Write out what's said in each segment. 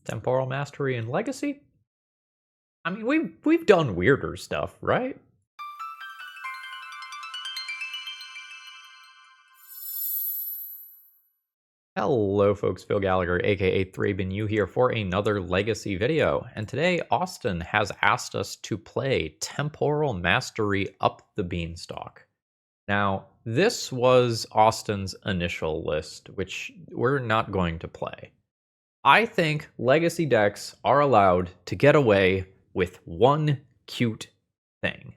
Temporal Mastery and Legacy? I mean, we've done weirder stuff, right? Hello folks, Phil Gallagher, aka ThrabenU here for another Legacy video, and today Austin has asked us to play Temporal Mastery Up the Beanstalk. Now, this was Austin's initial list, which we're not going to play. I think Legacy decks are allowed to get away with one cute thing.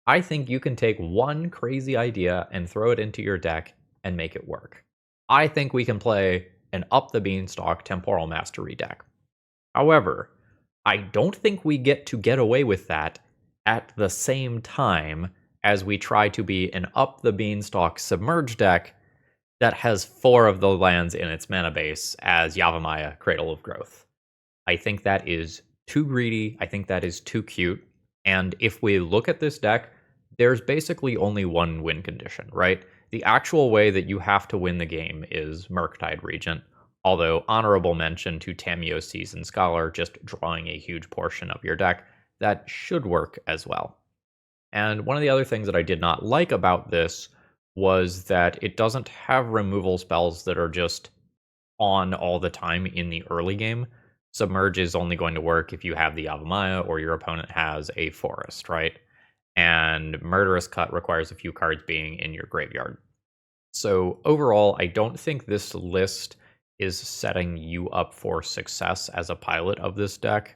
I think you can take one crazy idea and throw it into your deck and make it work. I think we can play an Up the Beanstalk Temporal Mastery deck. However, I don't think we get away with that at the same time as we try to be an Up the Beanstalk Submerge deck that has 4 of the lands in its mana base as Yavimaya, Cradle of Growth. I think that is too greedy. I think that is too cute. And if we look at this deck, there's basically only one win condition, right? The actual way that you have to win the game is Murktide Regent, although honorable mention to Tamiyo Seasoned Scholar, just drawing a huge portion of your deck, that should work as well. And one of the other things that I did not like about this was that it doesn't have removal spells that are just on all the time in the early game. Submerge is only going to work if you have the Yavimaya or your opponent has a forest, right? And Murderous Cut requires a few cards being in your graveyard. So overall, I don't think this list is setting you up for success as a pilot of this deck.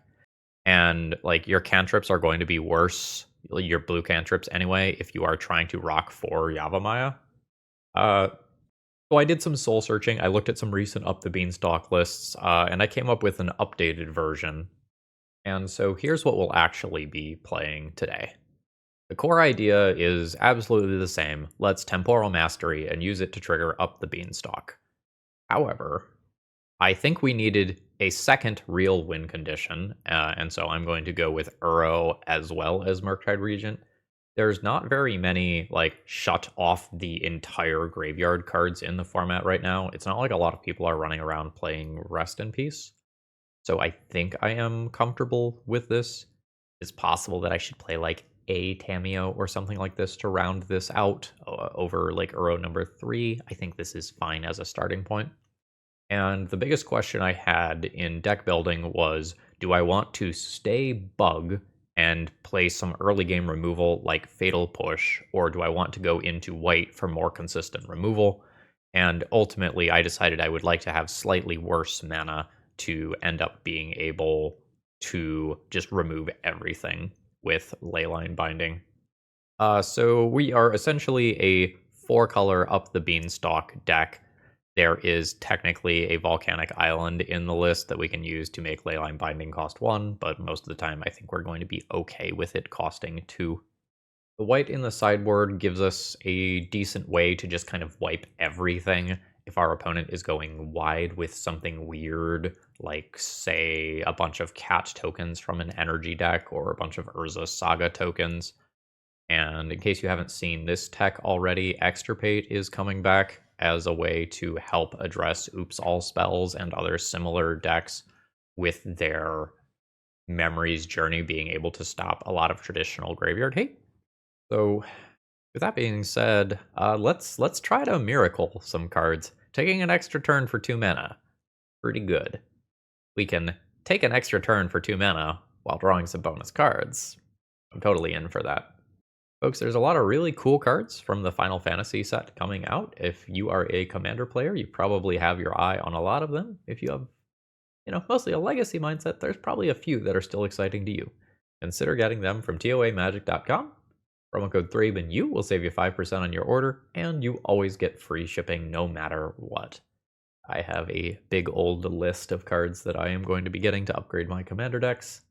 And like your cantrips are going to be worse, your blue cantrips anyway, if you are trying to rock for Yavimaya. So I did some soul searching. I looked at some recent Up the Beanstalk lists, and I came up with an updated version. And so here's what we'll actually be playing today. The core idea is absolutely the same. Let's Temporal Mastery and use it to trigger Up the Beanstalk. However, I think we needed a second real win condition, and so I'm going to go with Uro as well as Murktide Regent. There's not very many, like, shut off the entire graveyard cards in the format right now. It's not like a lot of people are running around playing Rest in Peace. So I think I am comfortable with this. It's possible that I should play, like, a Tamiyo or something like this to round this out over, like, Uro number 3. I think this is fine as a starting point. And the biggest question I had in deck building was, do I want to stay bug and play some early game removal like Fatal Push, or do I want to go into white for more consistent removal? And ultimately, I decided I would like to have slightly worse mana to end up being able to just remove everything with Leyline Binding. So we are essentially a 4-color Up the Beanstalk deck. There is technically a volcanic island in the list that we can use to make Leyline Binding cost 1, but most of the time I think we're going to be okay with it costing 2. The white in the sideboard gives us a decent way to just kind of wipe everything if our opponent is going wide with something weird, like, say, a bunch of cat tokens from an energy deck or a bunch of Urza Saga tokens. And in case you haven't seen this tech already, Extirpate is coming back as a way to help address Oops All spells and other similar decks with their Memory's Journey being able to stop a lot of traditional graveyard hate. So with that being said, let's try to miracle some cards. Taking an extra turn for 2 mana, pretty good. We can take an extra turn for 2 mana while drawing some bonus cards. I'm totally in for that. Folks, there's a lot of really cool cards from the Final Fantasy set coming out. If you are a Commander player, you probably have your eye on a lot of them. If you have, mostly a Legacy mindset, there's probably a few that are still exciting to you. Consider getting them from TOAmagic.com. Promo code ThrabenU will save you 5% on your order, and you always get free shipping no matter what. I have a big old list of cards that I am going to be getting to upgrade my Commander decks.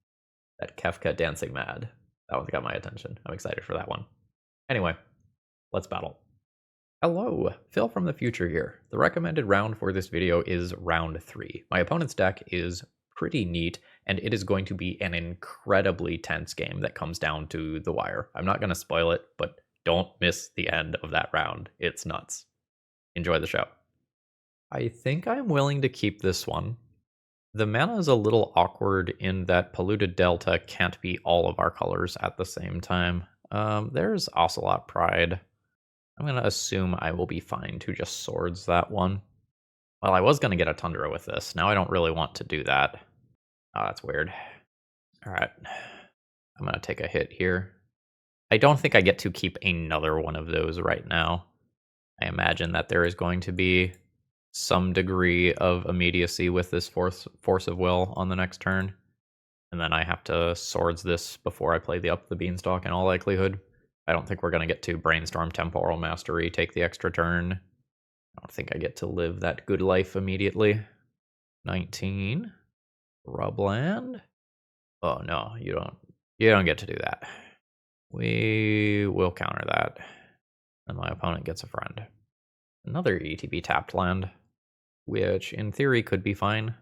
That Kefka Dancing Mad. That one's got my attention. I'm excited for that one. Anyway, let's battle. Hello, Phil from the future here. The recommended round for this video is round 3. My opponent's deck is pretty neat, and it is going to be an incredibly tense game that comes down to the wire. I'm not going to spoil it, but don't miss the end of that round. It's nuts. Enjoy the show. I think I'm willing to keep this one. The mana is a little awkward in that Polluted Delta can't be all of our colors at the same time. There's Ocelot Pride. I'm going to assume I will be fine to just swords that one. Well, I was going to get a Tundra with this. Now I don't really want to do that. Oh, that's weird. All right. I'm going to take a hit here. I don't think I get to keep another one of those right now. I imagine that there is going to be some degree of immediacy with this force of will on the next turn. And then I have to swords this before I play the Up the Beanstalk in all likelihood. I don't think we're going to get to Brainstorm Temporal Mastery, take the extra turn. I don't think I get to live that good life immediately. 19. Rubland. Oh no, you don't get to do that. We will counter that. And my opponent gets a friend. Another ETB tapped land, which in theory could be fine.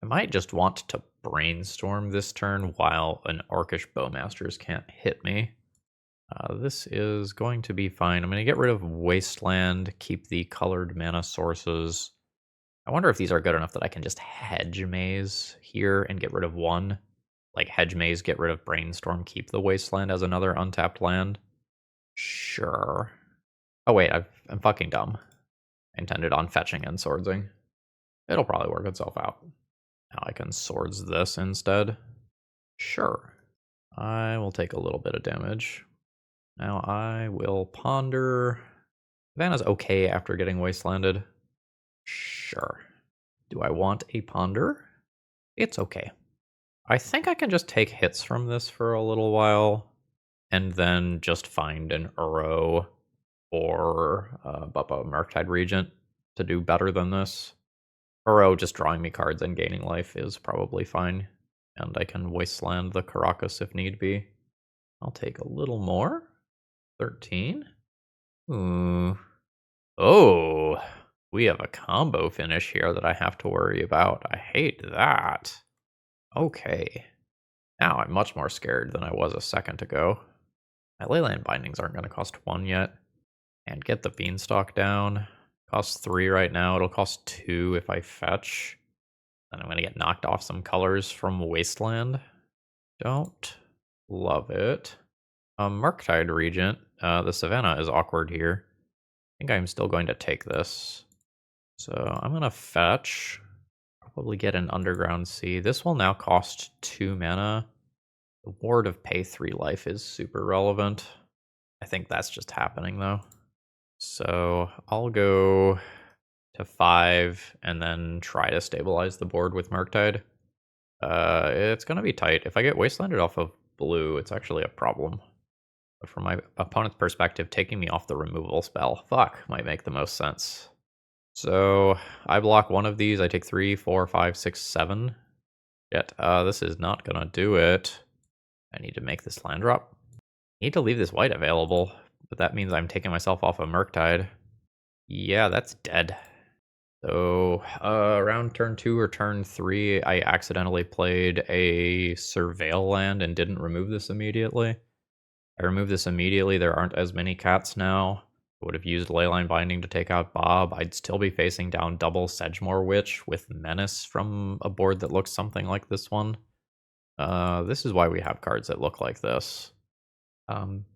I might just want to brainstorm this turn while an Orcish Bowmasters can't hit me. This is going to be fine. I'm going to get rid of Wasteland, keep the colored mana sources. I wonder if these are good enough that I can just Hedge Maze here and get rid of one. Like Hedge Maze, get rid of Brainstorm, keep the Wasteland as another untapped land. Sure. Oh wait, I'm fucking dumb. I intended on fetching and swordsing. It'll probably work itself out. Now I can swords this instead. Sure. I will take a little bit of damage. Now I will ponder. Vanna's okay after getting wastelanded. Sure. Do I want a ponder? It's okay. I think I can just take hits from this for a little while and then just find an Uro or Bubba Murktide Regent to do better than this. Uro just drawing me cards and gaining life is probably fine. And I can wasteland the Caracas if need be. I'll take a little more. 13. Ooh. Oh, we have a combo finish here that I have to worry about. I hate that. Okay. Now I'm much more scared than I was a second ago. My Leyland Bindings aren't going to cost 1 yet. And get the Beanstalk down. Costs 3 right now. It'll cost 2 if I fetch. Then I'm going to get knocked off some colors from Wasteland. Don't love it. Murktide Regent. The Savannah is awkward here. I think I'm still going to take this. So I'm going to fetch. Probably get an Underground Sea. This will now cost 2 mana. The Ward of Pay 3 life is super relevant. I think that's just happening though. So I'll go to 5 and then try to stabilize the board with Murktide. It's going to be tight. If I get wastelanded off of blue, it's actually a problem. But from my opponent's perspective, taking me off the removal spell, might make the most sense. So I block one of these. I take 3, 4, 5, 6, 7. Yet this is not going to do it. I need to make this land drop. I need to leave this white available, but that means I'm taking myself off of Murktide. Yeah, that's dead. So around turn 2 or turn 3, I accidentally played a Surveil land and didn't remove this immediately. I removed this immediately. There aren't as many cats now. I would have used Leyline Binding to take out Bob. I'd still be facing down double Sedgemoor Witch with Menace from a board that looks something like this one. This is why we have cards that look like this.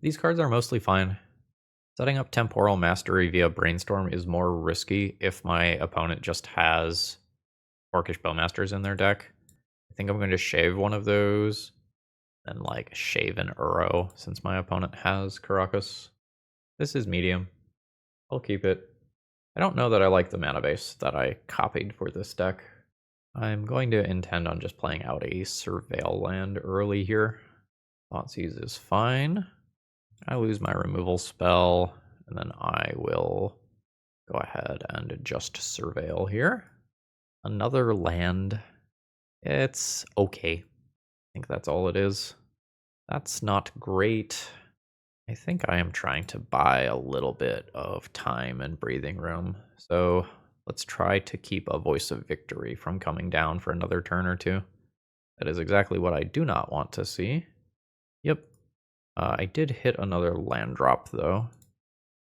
These cards are mostly fine. Setting up Temporal Mastery via Brainstorm is more risky if my opponent just has Orcish Bowmasters in their deck. I think I'm going to shave one of those and like shave an Uro since my opponent has Caracas. This is medium. I'll keep it. I don't know that I like the mana base that I copied for this deck. I'm going to intend on just playing out a Surveil land early here. Thoughtseize is fine. I lose my removal spell, and then I will go ahead and just Surveil here. Another land. It's okay. I think that's all it is. That's not great. I think I am trying to buy a little bit of time and breathing room. So let's try to keep a Voice of Victory from coming down for another turn or two. That is exactly what I do not want to see. Yep. I did hit another land drop though,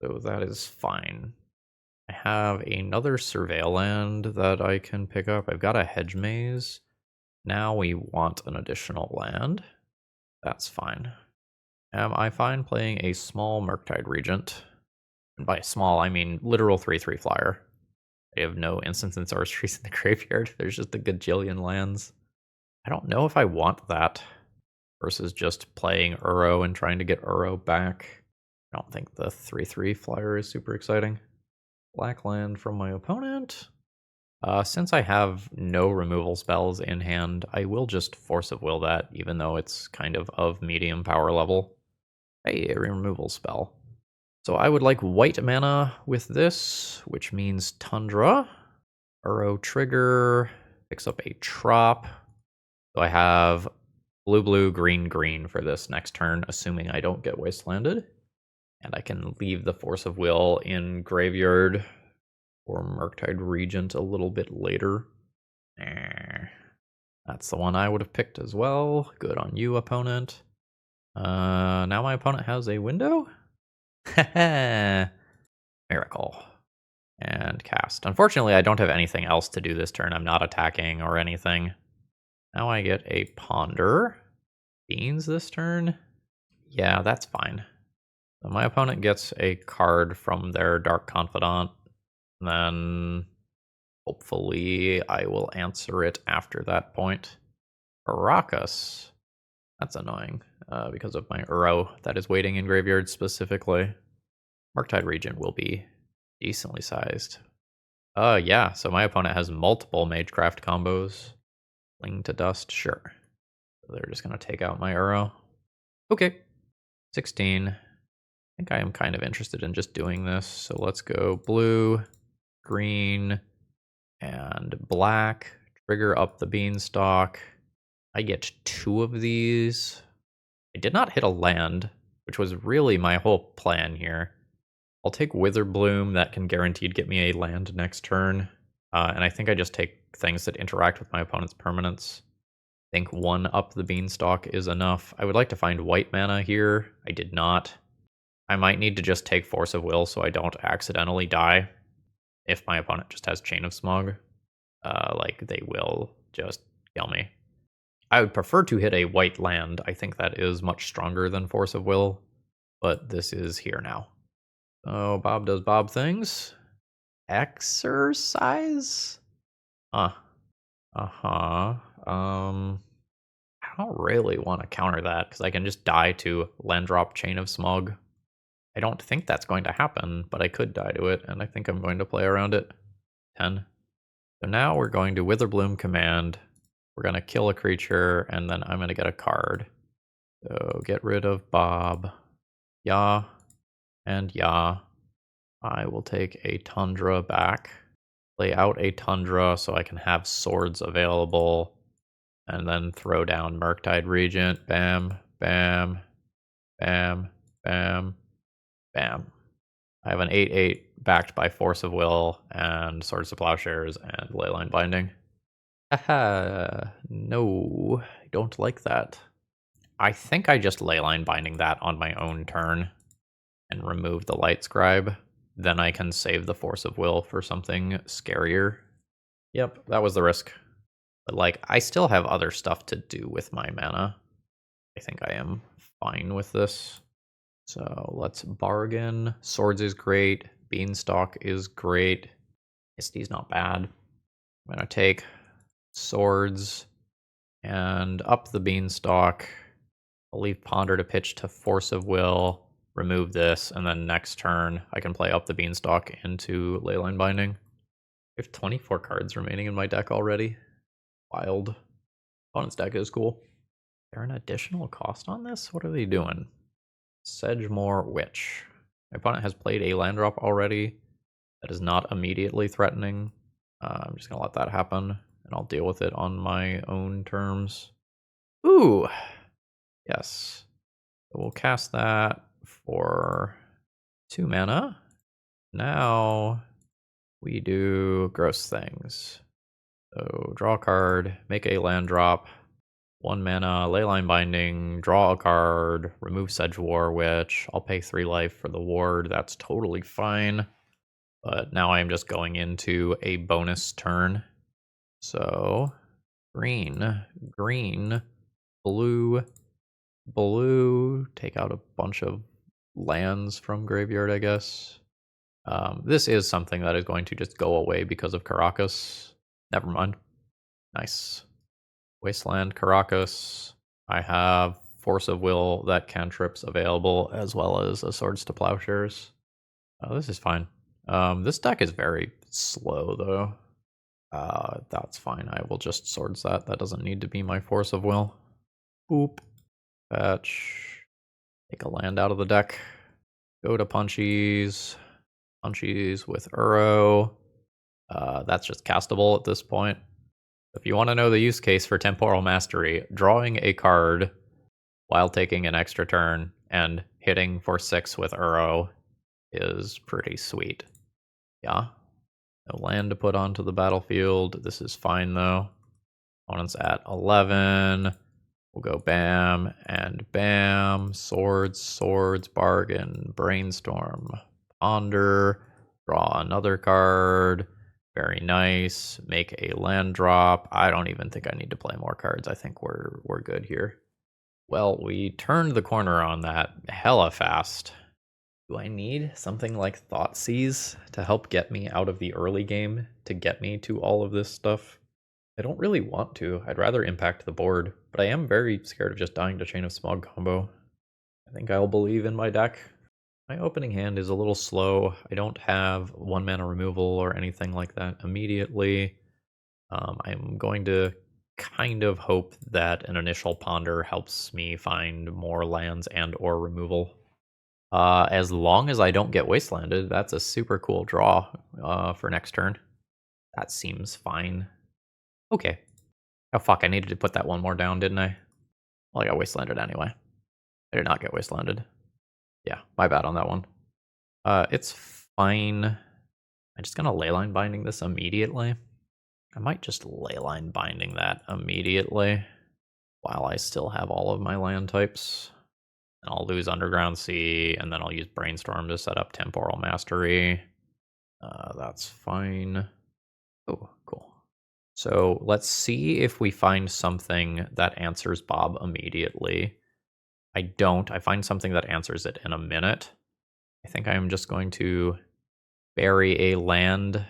so that is fine. I have another surveil land that I can pick up. I've got a hedge maze. Now we want an additional land. That's fine. Am I fine playing a small Murktide Regent? And by small, I mean literal 3/3 flyer. I have no instants and sorceries in the graveyard. There's just a gajillion lands. I don't know if I want that versus just playing Uro and trying to get Uro back. I don't think the 3/3 flyer is super exciting. Black land from my opponent. Since I have no removal spells in hand, I will just Force of Will that, even though it's kind of medium power level. Hey, a removal spell. So I would like white mana with this, which means Tundra. Uro trigger, picks up a Trop. So I have blue, blue, green, green for this next turn, assuming I don't get wastelanded. And I can leave the Force of Will in graveyard or Murktide Regent a little bit later. That's the one I would have picked as well. Good on you, opponent. Now my opponent has a window? Miracle. And cast. Unfortunately, I don't have anything else to do this turn. I'm not attacking or anything. Now I get a Ponder. Beans this turn? Yeah, that's fine. So my opponent gets a card from their Dark Confidant. Then hopefully I will answer it after that point. Caracas. That's annoying because of my Uro that is waiting in graveyard specifically. Murktide Regent will be decently sized. Yeah, so my opponent has multiple Magecraft combos. Fling to Dust, sure. So they're just going to take out my Uro. Okay, 16. I think I am kind of interested in just doing this. So let's go blue, green, and black. Trigger Up the Beanstalk. I get 2 of these. I did not hit a land, which was really my whole plan here. I'll take Witherbloom. That can guaranteed get me a land next turn. And I think I just take things that interact with my opponent's permanents. I think 1 Up the Beanstalk is enough. I would like to find white mana here. I did not. I might need to just take Force of Will so I don't accidentally die. If my opponent just has Chain of Smog. Like, they will just kill me. I would prefer to hit a white land. I think that is much stronger than Force of Will. But this is here now. So Bob does Bob things. Exercise? I don't really want to counter that because I can just die to land drop Chain of Smog. I don't think that's going to happen, but I could die to it, and I think I'm going to play around it. 10. So now we're going to Witherbloom command. We're going to kill a creature, and then I'm going to get a card. So get rid of Bob. Yeah. And yeah. I will take a Tundra back. Play out a Tundra so I can have swords available. And then throw down Murktide Regent. Bam, bam, bam, bam, bam. I have an 8/8 backed by Force of Will and Swords to Plowshares and Leyline Binding. Haha, no, I don't like that. I think I just Leyline Binding that on my own turn and remove the Light Scribe. Then I can save the Force of Will for something scarier. Yep, that was the risk. But, like, I still have other stuff to do with my mana. I think I am fine with this. So let's bargain. Swords is great. Beanstalk is great. Misty's not bad. I'm going to take Swords and Up the Beanstalk. I'll leave Ponder to pitch to Force of Will. Remove this, and then next turn I can play Up the Beanstalk into Leyline Binding. I have 24 cards remaining in my deck already. Wild. Opponent's deck is cool. Is there an additional cost on this? What are they doing? Sedgemoor Witch. My opponent has played a land drop already. That is not immediately threatening. I'm just going to let that happen, and I'll deal with it on my own terms. Ooh! Yes. So we'll cast that for 2 mana. Now we do gross things. So draw a card, make a land drop, 1 mana, Leyline Binding, draw a card, remove Sedgemoor Witch. I'll pay 3 life for the ward. That's totally fine. But now I'm just going into a bonus turn. So green, green, blue, blue. Take out a bunch of lands from graveyard, I guess. This is something that is going to just go away because of Caracas. Never mind. Nice. Wasteland, Caracas. I have Force of Will, that cantrips available, as well as a Swords to Plowshares. Oh, this is fine. This deck is very slow, though. That's fine. I will just Swords that. That doesn't need to be my Force of Will. Boop. Fetch. Take a land out of the deck. Go to Punchies. Punchies with Uro. That's just castable at this point. If you want to know the use case for Temporal Mastery, drawing a card while taking an extra turn and hitting for 6 with Uro is pretty sweet. Yeah. No land to put onto the battlefield. This is fine, though. Opponent's at 11. We'll go bam and bam. Swords, swords, bargain, brainstorm, ponder, draw another card. Very nice. Make a land drop. I don't even think I need to play more cards. I think we're good here. Well, we turned the corner on that hella fast. Do I need something like Thoughtseize to help get me out of the early game to get me to all of this stuff? I don't really want to. I'd rather impact the board, but I am very scared of just dying to Chain of Smog combo. I think I'll believe in my deck. My opening hand is a little slow. I don't have 1 mana removal or anything like that immediately. I'm going to kind of hope that an initial ponder helps me find more lands and or removal. As long as I don't get wastelanded, that's a super cool draw for next turn. That seems fine. Okay. Oh fuck, I needed to put that one more down, didn't I? Well, I got wastelanded anyway. I did not get wastelanded. Yeah, my bad on that one. It's fine. I'm just gonna Leyline Binding this immediately. I might just Leyline Binding that immediately while I still have all of my land types. And I'll lose Underground Sea, and then I'll use Brainstorm to set up Temporal Mastery. That's fine. Oh, cool. So let's see if we find something that answers Bob immediately. I don't. I find something that answers it in a minute. I think I'm just going to bury a land,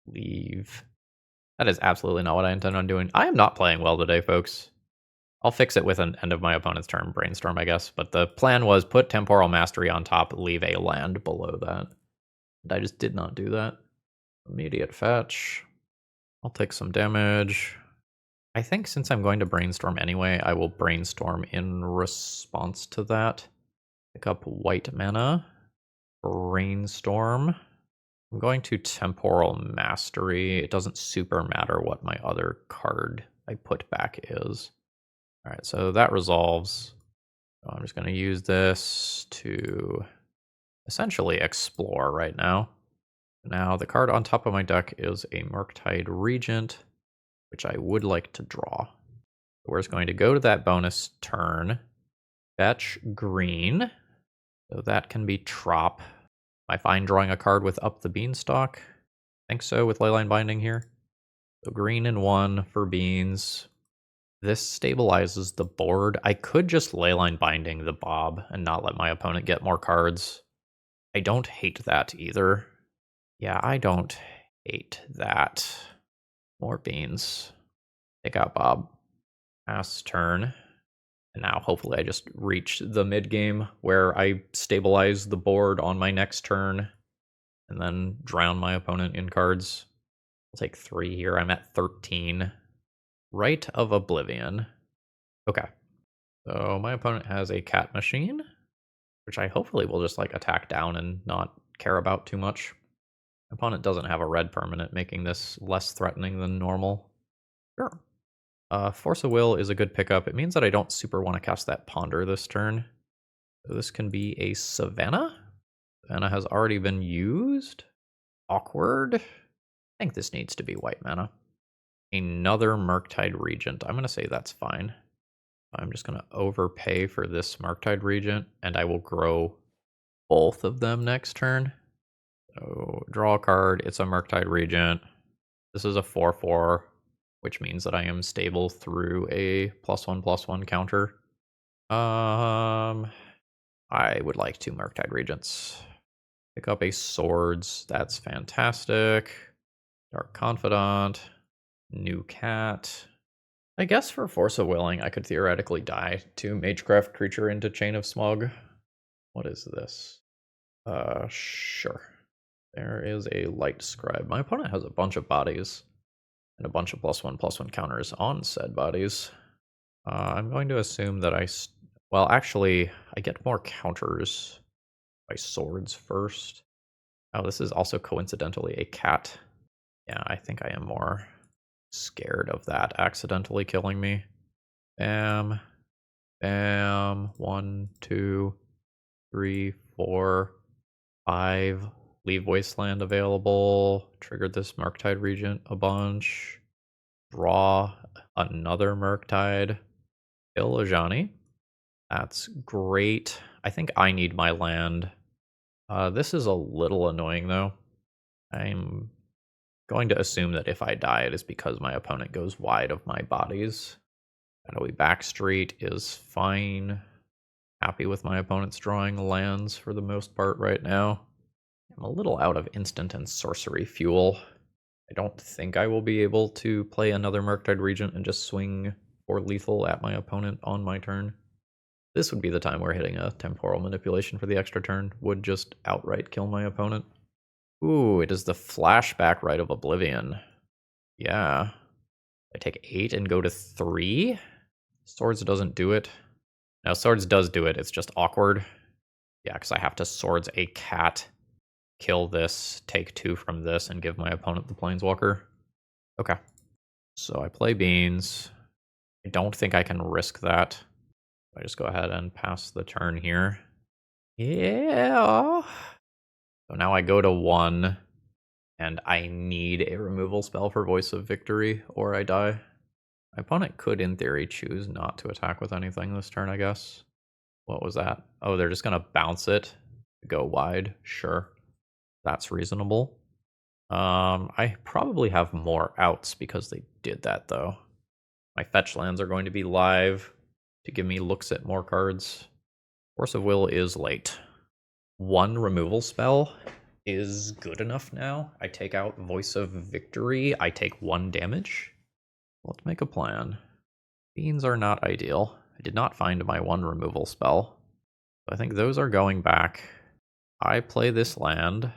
leave. That is absolutely not what I intend on doing. I am not playing well today, folks. I'll fix it with an end of my opponent's turn brainstorm, I guess. But the plan was put Temporal Mastery on top, leave a land below that. And I just did not do that. Immediate fetch. I'll take some damage. I think since I'm going to brainstorm anyway, I will brainstorm in response to that. Pick up white mana. Brainstorm. I'm going to Temporal Mastery. It doesn't super matter what my other card I put back is. All right, so that resolves. So I'm just going to use this to essentially explore right now. Now, the card on top of my deck is a Murktide Regent, which I would like to draw. We're just going to go to that bonus turn, fetch green. So that can be Trop. Am I fine drawing a card with Up the Beanstalk? I think so with Leyline Binding here. So green and 1 for beans. This stabilizes the board. I could just Leyline Binding the Bob and not let my opponent get more cards. I don't hate that either. Yeah, I don't hate that. More beans. Take out Bob. Pass turn. And now hopefully I just reach the mid game where I stabilize the board on my next turn and then drown my opponent in cards. I'll take 3 here. I'm at 13. Rite of Oblivion. Okay. So my opponent has a cat machine, which I hopefully will just like attack down and not care about too much. My opponent doesn't have a red permanent, making this less threatening than normal. Sure. Force of Will is a good pickup. It means that I don't super want to cast that Ponder this turn. So this can be a Savannah. Savannah has already been used. Awkward. I think this needs to be white mana. Another Murktide Regent. I'm going to say that's fine. I'm just going to overpay for this Murktide Regent, and I will grow both of them next turn. So draw a card. It's a Murktide Regent. This is a 4/4, which means that I am stable through a +1/+1 counter. I would like 2 Murktide Regents. Pick up a Swords. That's fantastic. Dark Confidant. New Cat. I guess for Force of Willing, I could theoretically die to Magecraft Creature into Chain of Smug. What is this? Sure. There is a Light Scribe. My opponent has a bunch of bodies and a bunch of +1/+1 counters on said bodies. I'm going to assume that well, actually, I get more counters by Swords first. Oh, this is also coincidentally a cat. Yeah, I think I am more scared of that accidentally killing me. Bam. Bam. 1, 2, 3, 4, 5. Leave Wasteland available. Triggered this Murktide Regent a bunch. Draw another Murktide. Kill Ajani. That's great. I think I need my land. This is a little annoying, though. I'm going to assume that if I die, it is because my opponent goes wide of my bodies. Shadowy Backstreet is fine. Happy with my opponent's drawing lands for the most part right now. I'm a little out of instant and sorcery fuel. I don't think I will be able to play another Murktide Regent and just swing for lethal at my opponent on my turn. This would be the time where hitting a Temporal Manipulation for the extra turn would just outright kill my opponent. Ooh, it is the Flashback Rite of Oblivion. Yeah. I take 8 and go to 3? Swords doesn't do it. Now, Swords does do it, it's just awkward. Yeah, because I have to Swords a cat, kill this, take 2 from this, and give my opponent the Planeswalker. Okay. So I play Beans. I don't think I can risk that. I just go ahead and pass the turn here. Yeah. So now I go to 1, and I need a removal spell for Voice of Victory, or I die. My opponent could, in theory, choose not to attack with anything this turn, I guess. What was that? Oh, they're just going to bounce it, go wide. Sure. That's reasonable. I probably have more outs because they did that, though. My fetch lands are going to be live to give me looks at more cards. Force of Will is late. 1 removal spell is good enough now. I take out Voice of Victory. I take 1 damage. Let's make a plan. Beans are not ideal. I did not find my 1 removal spell. I think those are going back. I play this land.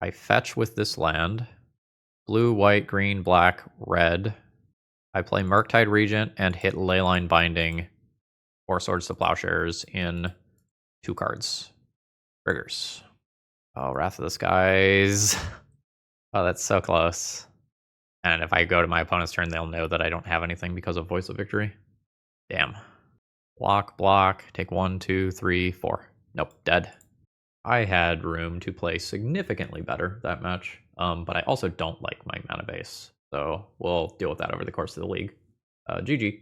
I fetch with this land. Blue, white, green, black, red. I play Murktide Regent and hit Leyline Binding or Swords to Plowshares in 2 cards. Triggers. Oh, Wrath of the Skies. Oh, that's so close. And if I go to my opponent's turn, they'll know that I don't have anything because of Voice of Victory. Damn. Block, block. Take 1, 2, 3, 4. Nope, dead. I had room to play significantly better that match, but I also don't like my mana base, so we'll deal with that over the course of the league. GG.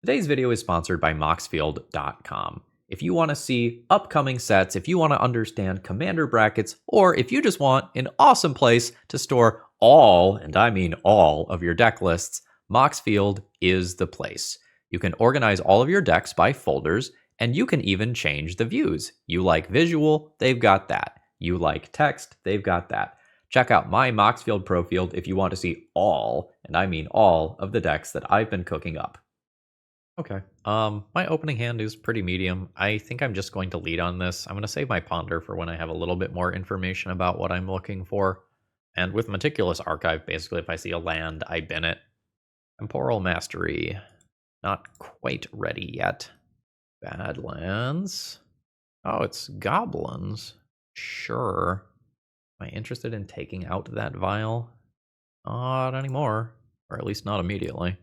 Today's video is sponsored by Moxfield.com. If you want to see upcoming sets, if you want to understand commander brackets, or if you just want an awesome place to store all, and I mean all, of your deck lists, Moxfield is the place. You can organize all of your decks by folders, and you can even change the views. You like visual, they've got that. You like text, they've got that. Check out my Moxfield Pro Field if you want to see all, and I mean all, of the decks that I've been cooking up. Okay. My opening hand is pretty medium. I think I'm just going to lead on this. I'm going to save my ponder for when I have a little bit more information about what I'm looking for. And with Meticulous Archive, basically, if I see a land, I bin it. Temporal Mastery. Not quite ready yet. Badlands. Oh, it's goblins. Sure. Am I interested in taking out that vial? Not anymore. Or at least not immediately.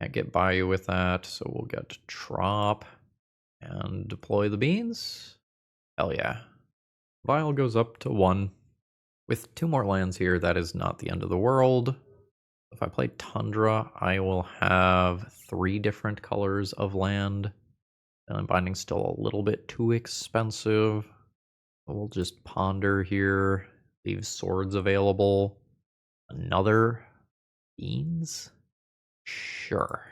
Can't get by you with that, so we'll get Trop and deploy the beans. Hell yeah. Vial goes up to 1. With 2 more lands here, that is not the end of the world. If I play Tundra, I will have 3 different colors of land. And Binding's still a little bit too expensive. We'll just ponder here. Leave swords available. Another beans? Sure.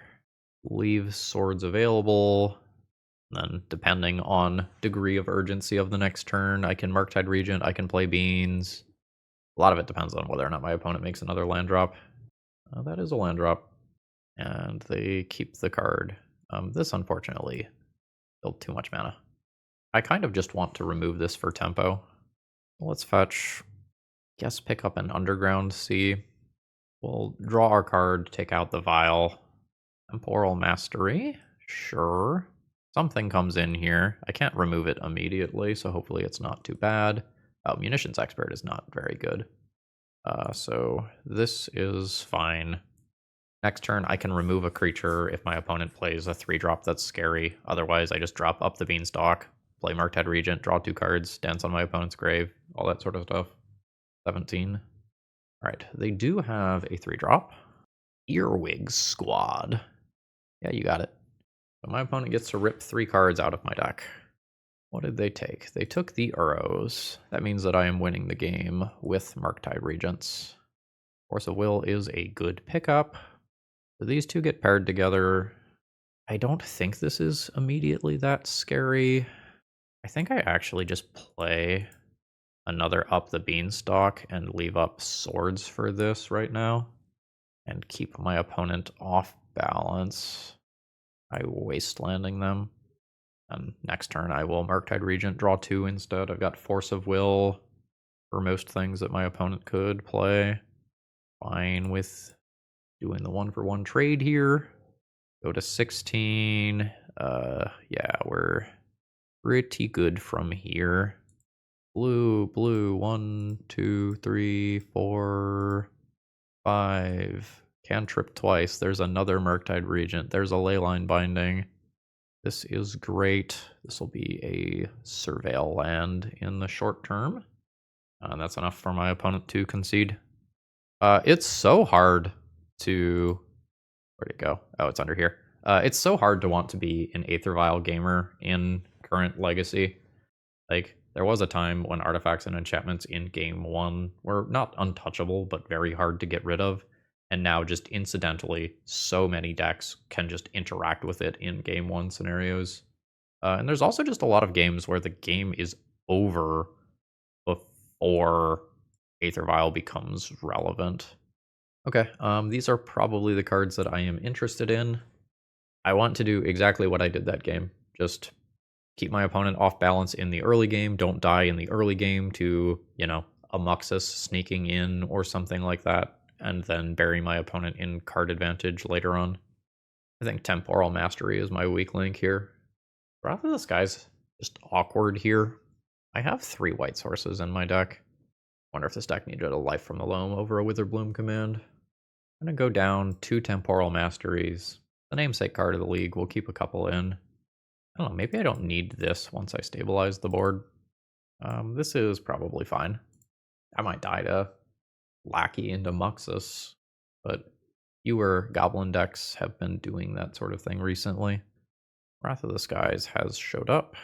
Leave swords available. Then, depending on degree of urgency of the next turn, I can Murktide Regent, I can play beans. A lot of it depends on whether or not my opponent makes another land drop. That is a land drop. And they keep the card. This, unfortunately, killed too much mana. I kind of just want to remove this for tempo. Let's fetch. Guess pick up an Underground Sea. We'll draw our card, take out the vial. Temporal Mastery. Sure. Something comes in here. I can't remove it immediately, so hopefully it's not too bad. Oh, Munitions Expert is not very good. So this is fine. Next turn, I can remove a creature if my opponent plays a 3-drop that's scary. Otherwise, I just drop Up the Beanstalk, play Murktide Regent, draw 2 cards, dance on my opponent's grave, all that sort of stuff. 17. All right, they do have a 3-drop. Earwig Squad. Yeah, you got it. So my opponent gets to rip 3 cards out of my deck. What did they take? They took the Uros. That means that I am winning the game with Murktide Regents. Force of Will is a good pickup. So these two get paired together. I don't think this is immediately that scary. I think I actually just play another Up the Beanstalk and leave up swords for this right now. And keep my opponent off balance by wastelanding them. And next turn I will Murktide Regent, draw 2 instead. I've got Force of Will for most things that my opponent could play. Fine with doing the 1-for-1 trade here. Go to 16. Yeah, we're pretty good from here. Blue, blue, 1, 2, 3, 4, 5. Cantrip twice. There's another Murktide Regent. There's a Leyline Binding. This is great. This will be a Surveil land in the short term. That's enough for my opponent to concede. It's so hard to... Where'd it go? Oh, it's under here. It's so hard to want to be an Aether Vial gamer in current Legacy. Like, there was a time when artifacts and enchantments in Game 1 were not untouchable, but very hard to get rid of. And now, just incidentally, so many decks can just interact with it in Game 1 scenarios. And there's also just a lot of games where the game is over before Aether Vial becomes relevant. Okay, these are probably the cards that I am interested in. I want to do exactly what I did that game. Just keep my opponent off balance in the early game, don't die in the early game to, you know, a Muxus sneaking in or something like that, and then bury my opponent in card advantage later on. I think Temporal Mastery is my weak link here. Wrath of the Sky's just awkward here. I have 3 white sources in my deck. Wonder if this deck needed a Life from the Loam over a Witherbloom command. I'm going to go down 2 Temporal Masteries. The namesake card of the league, we'll keep a couple in. I don't know, maybe I don't need this once I stabilize the board. This is probably fine. I might die to Lackey into Muxus, but fewer Goblin decks have been doing that sort of thing recently. Wrath of the Skies has showed up.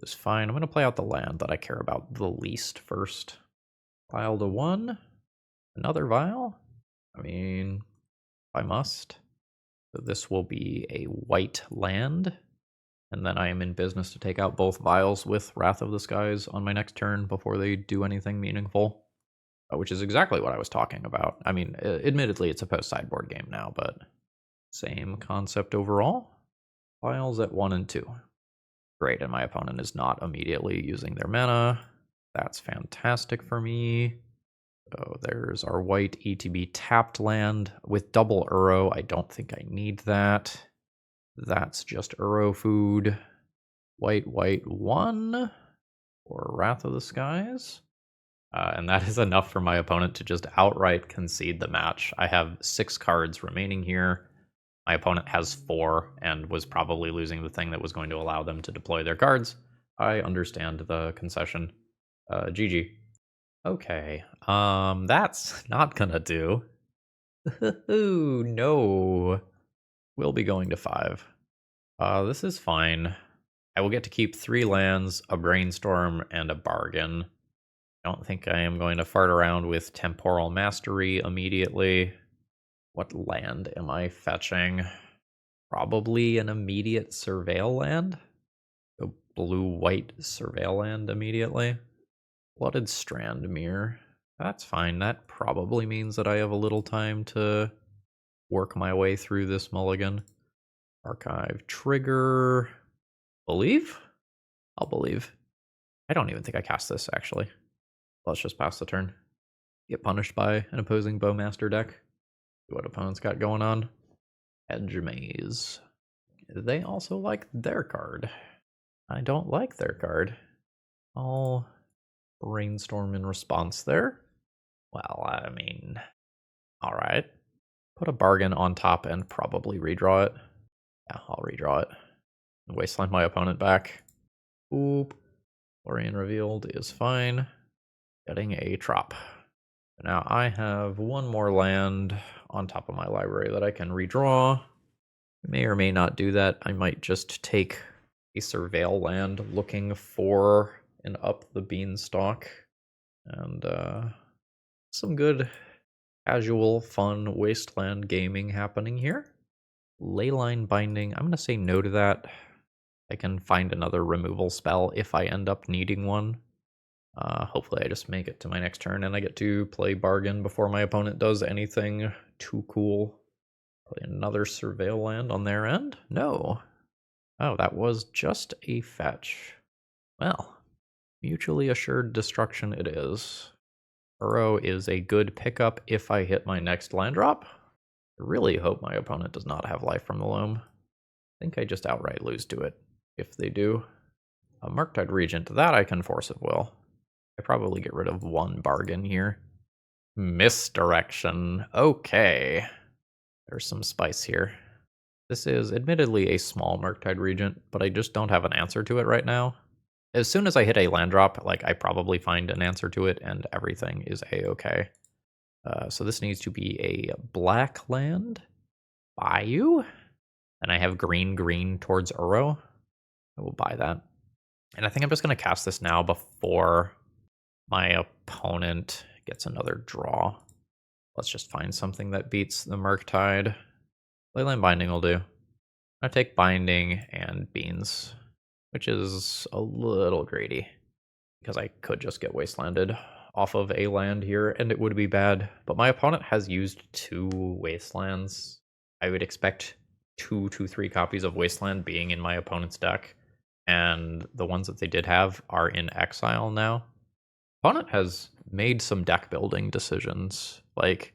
It's fine. I'm going to play out the land that I care about the least first. Vial to 1. Another Vial? I mean, I must. So this will be a white land. And then I am in business to take out both Vials with Wrath of the Skies on my next turn before they do anything meaningful. Which is exactly what I was talking about. I mean, admittedly, it's a post-sideboard game now, but same concept overall. Vials at 1 and 2. Great, and my opponent is not immediately using their mana. That's fantastic for me. So there's our white ETB tapped land with double Uro. I don't think I need that. That's just Uro food. White, white, 1 for Wrath of the Skies. And that is enough for my opponent to just outright concede the match. I have 6 cards remaining here. My opponent has 4 and was probably losing the thing that was going to allow them to deploy their cards. I understand the concession. GG. Okay, that's not gonna do. Ooh, no. We'll be going to 5. This is fine. I will get to keep 3 lands, a Brainstorm, and a Bargain. I don't think I am going to fart around with Temporal Mastery immediately. What land am I fetching? Probably an immediate Surveil land. Go blue-white Surveil land immediately. Blooded Strandmere. That's fine. That probably means that I have a little time to work my way through this mulligan. Archive trigger. Believe? I'll believe. I don't even think I cast this, actually. Let's just pass the turn. Get punished by an opposing Bowmaster deck. See what opponents got going on. Edge Maze. They also like their card. I don't like their card. I'll brainstorm in response there. Well, I mean, alright. Put a bargain on top and probably redraw it. Yeah, I'll redraw it. Wasteland my opponent back. Oop. Lorien Revealed is fine. Getting a trop. Now I have one more land on top of my library that I can redraw. May or may not do that. I might just take a Surveil land looking for an Up the Beanstalk. And some good casual, fun wasteland gaming happening here. Leyline Binding, I'm going to say no to that. I can find another removal spell if I end up needing one. Hopefully I just make it to my next turn and I get to play Bargain before my opponent does anything too cool. Probably another Surveil land on their end? No. Oh, that was just a fetch. Well, mutually assured destruction it is. Burrow is a good pickup if I hit my next land drop. I really hope my opponent does not have Life from the Loam. I think I just outright lose to it, if they do. A Murktide Regent, that I can Force of Will. I probably get rid of one bargain here. Misdirection. Okay. There's some spice here. This is admittedly a small Murktide Regent, but I just don't have an answer to it right now. As soon as I hit a land drop, like, I probably find an answer to it and everything is a-okay. So this needs to be a black land. Bayou? And I have green towards Uro. I will buy that. And I think I'm just going to cast this now before my opponent gets another draw. Let's just find something that beats the Murktide. Leyline Binding will do. I'll take Binding and Beans, which is a little greedy, because I could just get Wastelanded off of a land here, and it would be bad. But my opponent has used 2 Wastelands. I would expect 2 to 3 copies of Wasteland being in my opponent's deck, and the ones that they did have are in exile now. Opponent has made some deck building decisions. Like,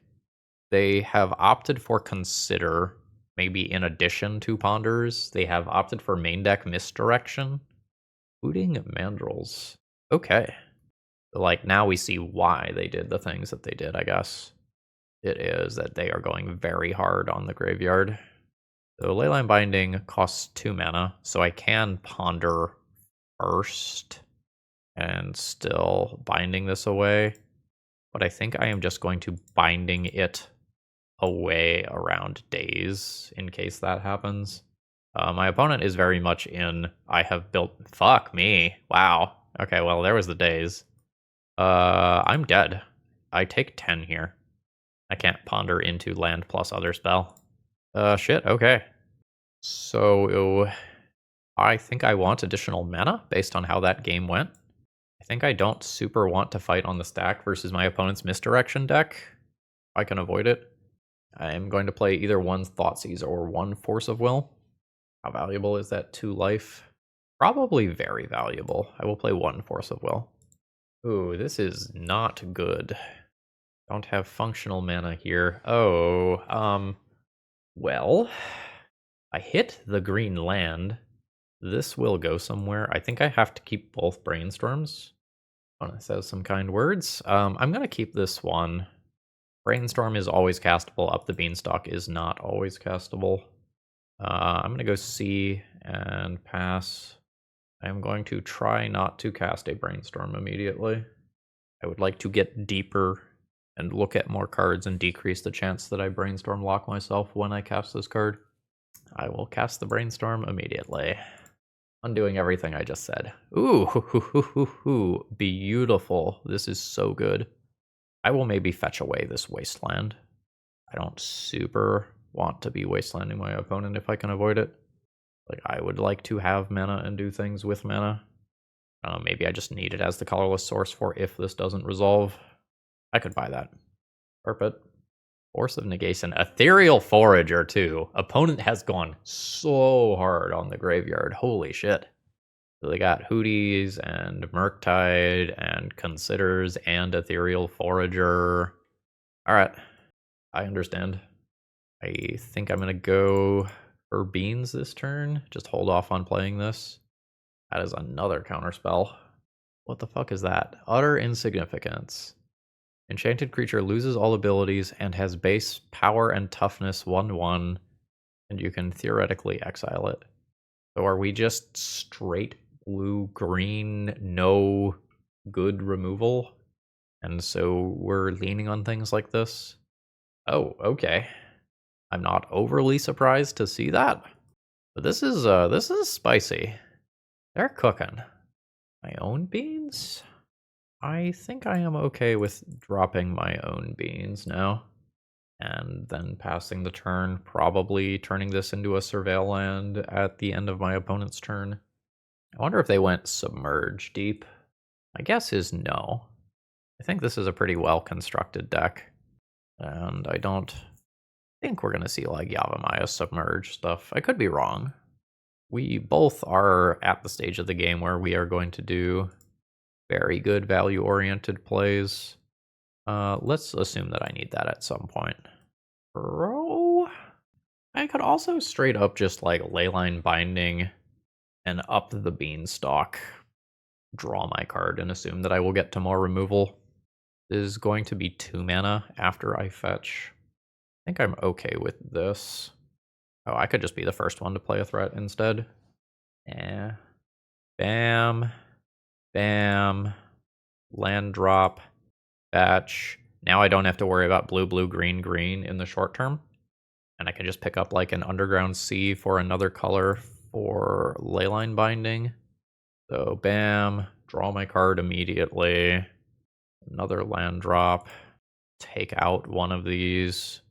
they have opted for Consider, maybe in addition to Ponders. They have opted for main deck Misdirection. Hooting Mandrills. Okay. Like, now we see why they did the things that they did, I guess. It is that they are going very hard on the graveyard. So Leyline Binding costs 2 mana, so I can Ponder first and still binding this away. But I think I am just going to binding it away around days in case that happens. My opponent is very much in, I have built, fuck me, wow. Okay, well, there was the days. I'm dead. I take 10 here. I can't ponder into land plus other spell. Shit, okay. So, I think I want additional mana based on how that game went. I think I don't super want to fight on the stack versus my opponent's Misdirection deck. I can avoid it. I am going to play either 1 Thoughtseize or 1 Force of Will. How valuable is that 2 life? Probably very valuable. I will play 1 Force of Will. Ooh, this is not good. Don't have functional mana here. Oh, well, I hit the green land. This will go somewhere. I think I have to keep both Brainstorms. It says some kind words. I'm going to keep this one. Brainstorm is always castable. Up the Beanstalk is not always castable. I'm going to go C and pass. I'm going to try not to cast a Brainstorm immediately. I would like to get deeper and look at more cards and decrease the chance that I Brainstorm lock myself when I cast this card. I will cast the Brainstorm immediately. Undoing everything I just said. Ooh, beautiful. This is so good. I will maybe fetch away this wasteland. I don't super want to be wastelanding my opponent if I can avoid it. Like, I would like to have mana and do things with mana. Maybe I just need it as the colorless source for if this doesn't resolve. I could buy that. Perfect. Force of Negation. Ethereal Forager, too. Opponent has gone so hard on the graveyard. Holy shit. So they got Hooties and Murktide and Considers and Ethereal Forager. Alright. I understand. I think I'm going to go for Beans this turn. Just hold off on playing this. That is another counterspell. What the fuck is that? Utter insignificance. Enchanted creature loses all abilities and has base power and toughness 1/1, and you can theoretically exile it. So are we just straight blue-green, no good removal? And so we're leaning on things like this? Oh, okay. I'm not overly surprised to see that. But this is spicy. They're cooking. My own beans? I think I am okay with dropping my own beans now. And then passing the turn, probably turning this into a surveil land at the end of my opponent's turn. I wonder if they went Submerge Deep. My guess is no. I think this is a pretty well-constructed deck. And I don't think we're going to see like Yavimaya Submerge stuff. I could be wrong. We both are at the stage of the game where we are going to do very good value-oriented plays. Let's assume that I need that at some point. Bro, I could also straight up just like Leyline Binding and Up the Beanstalk, draw my card and assume that I will get to more removal. This is going to be 2 mana after I fetch. I think I'm okay with this. Oh, I could just be the first one to play a threat instead. Yeah. Bam. Bam. Land drop. Fetch. Now I don't have to worry about blue, blue, green, green in the short term. And I can just pick up like an Underground Sea for another color for Leyline Binding. So bam. Draw my card immediately. Another land drop. Take out one of these.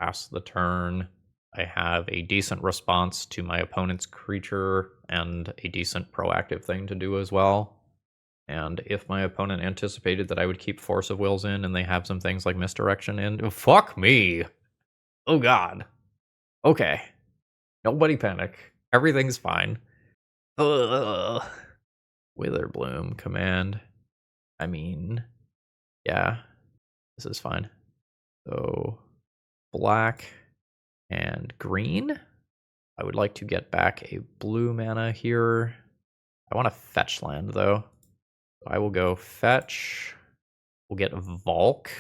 Pass the turn. I have a decent response to my opponent's creature and a decent proactive thing to do as well. And if my opponent anticipated that I would keep Force of Wills in and they have some things like Misdirection in, fuck me. Oh god. Okay. Nobody panic. Everything's fine. Ugh. Witherbloom command. I mean, yeah, this is fine. So, black and green. I would like to get back a blue mana here. I want to fetch land, though. I will go fetch. We'll get Valk.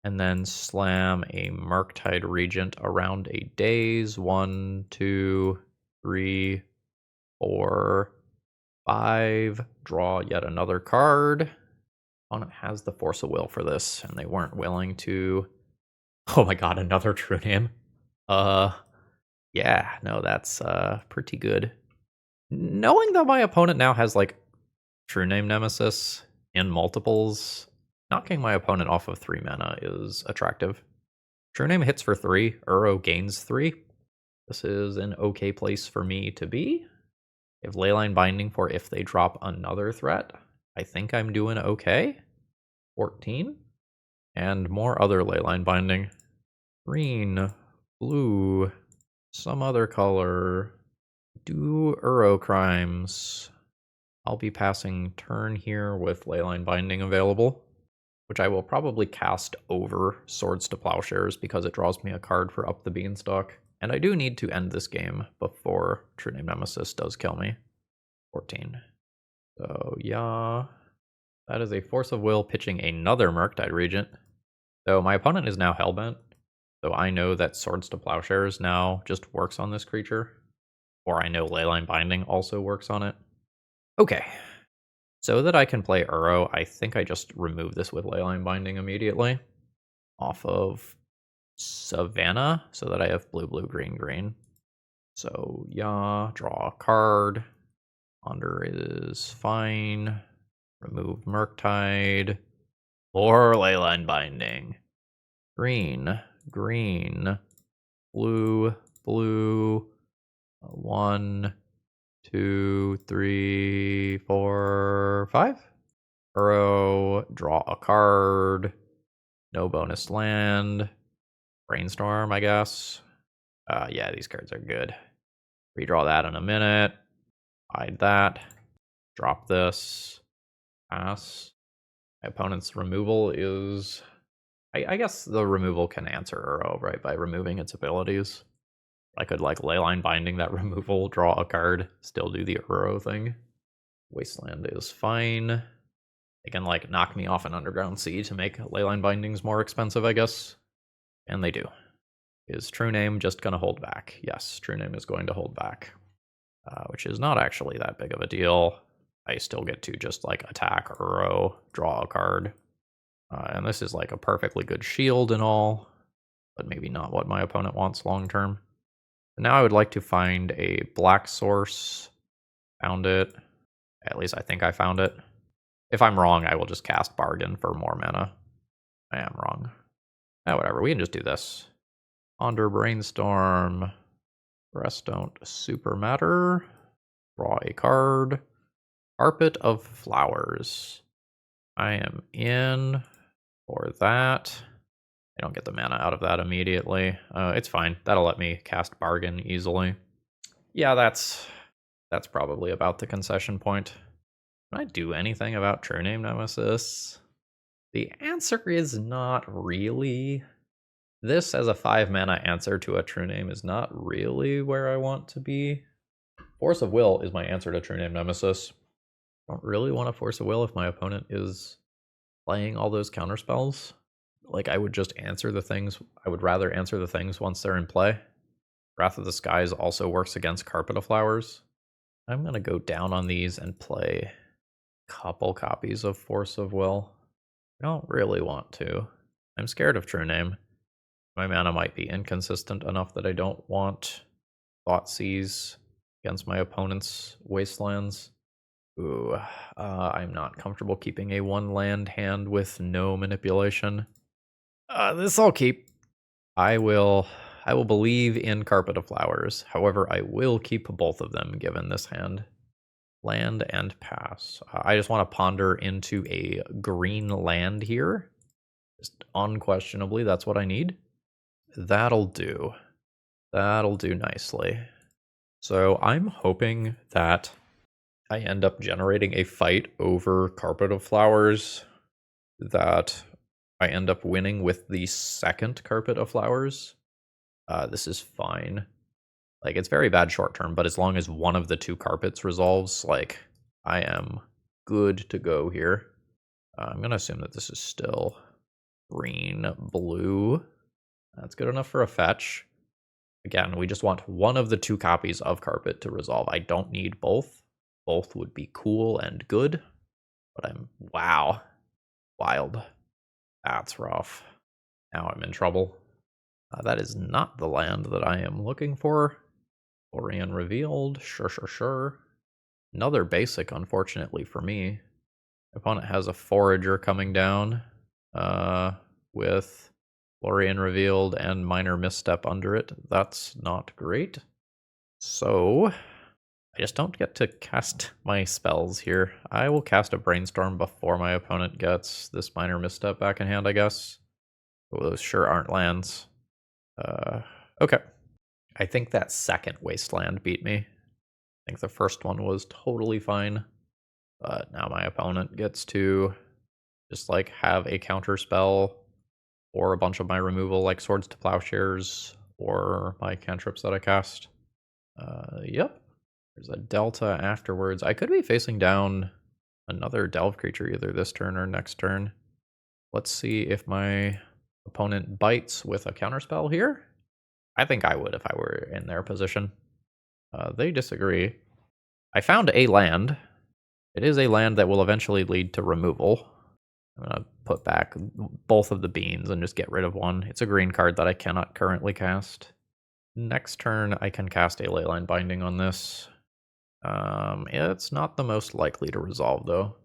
And then slam a Murktide Regent around a daze. 1, 2, 3, 4, 5. Draw yet another card. Opponent has the Force of Will for this, and they weren't willing to... Oh my god, another True Name. Yeah, no, that's pretty good. Knowing that my opponent now has like True Name Nemesis in multiples, knocking my opponent off of 3 mana is attractive. True Name hits for 3, Uro gains 3. This is an okay place for me to be. I have Leyline Binding for if they drop another threat. I think I'm doing okay. 14. And more other Leyline Binding. Green, blue, some other color. Do Uro Crimes. I'll be passing turn here with Leyline Binding available, which I will probably cast over Swords to Plowshares because it draws me a card for Up the Beanstalk. And I do need to end this game before True Name Nemesis does kill me. 14. So yeah, that is a Force of Will pitching another Murktide Regent. So my opponent is now Hellbent. So I know that Swords to Plowshares now just works on this creature. Or I know Leyline Binding also works on it. Okay. So that I can play Uro, I think I just remove this with Leyline Binding immediately. Off of Savannah, so that I have blue, blue, green, green. So yeah, draw a card. Ponder is fine. Remove Murktide. Or Leyline Binding. Green, green, blue, blue. 1, 2, 3, 4, 5. Burrow, draw a card. No bonus land. Brainstorm, I guess. Yeah, these cards are good. Redraw that in a minute. Hide that. Drop this. Pass. My opponent's removal is... I guess the removal can answer Uro, right, by removing its abilities. I could, like, Leyline Binding that removal, draw a card, still do the Uro thing. Wasteland is fine. They can, like, knock me off an Underground Sea to make Leyline Bindings more expensive, I guess. And they do. Is True Name just going to hold back? Yes, True Name is going to hold back. Which is not actually that big of a deal. I still get to just, like, attack Uro, draw a card. And this is, like, a perfectly good shield and all, but maybe not what my opponent wants long term. Now I would like to find a black source. Found it. At least I think I found it. If I'm wrong, I will just cast Bargain for more mana. I am wrong. Whatever, we can just do this. Ponder, Brainstorm. Rest don't super matter. Draw a card. Carpet of Flowers. I am in for that. I don't get the mana out of that immediately. It's fine. That'll let me cast Bargain easily. Yeah, that's probably about the concession point. Can I do anything about True Name Nemesis? The answer is not really. This as a 5 mana answer to a True Name is not really where I want to be. Force of Will is my answer to True Name Nemesis. I don't really want to Force of Will if my opponent is playing all those counterspells. Like, I would just answer the things. I would rather answer the things once they're in play. Wrath of the Skies also works against Carpet of Flowers. I'm going to go down on these and play a couple copies of Force of Will. I don't really want to. I'm scared of True Name. My mana might be inconsistent enough that I don't want Thoughtseize against my opponent's Wastelands. Ooh, I'm not comfortable keeping a 1-land hand with no manipulation. This I'll keep. I will believe in Carpet of Flowers. However, I will keep both of them given this hand. Land and pass. I just want to ponder into a green land here. Just unquestionably, that's what I need. That'll do. That'll do nicely. So I'm hoping that I end up generating a fight over Carpet of Flowers, that I end up winning with the second Carpet of Flowers. This is fine. Like, it's very bad short term, but as long as one of the two carpets resolves, like, I am good to go here. I'm going to assume that this is still green, blue. That's good enough for a fetch. Again, we just want one of the two copies of carpet to resolve. I don't need both. Both would be cool and good, but wow, wild. That's rough. Now I'm in trouble. That is not the land that I am looking for. Lorien Revealed, sure. Another basic, unfortunately for me. My opponent has a Forager coming down with Lorien Revealed and Minor Misstep under it. That's not great. So I just don't get to cast my spells here. I will cast a Brainstorm before my opponent gets this Minor Misstep back in hand, I guess. Oh, those sure aren't lands. Okay. I think that second Wasteland beat me. I think the first one was totally fine. But now my opponent gets to just, like, have a counter spell or a bunch of my removal, like Swords to Plowshares, or my cantrips that I cast. Yep. There's a Delta afterwards. I could be facing down another Delve creature either this turn or next turn. Let's see if my opponent bites with a counterspell here. I think I would if I were in their position. They disagree. I found a land. It is a land that will eventually lead to removal. I'm going to put back both of the beans and just get rid of one. It's a green card that I cannot currently cast. Next turn, I can cast a Leyline Binding on this. It's not the most likely to resolve, though.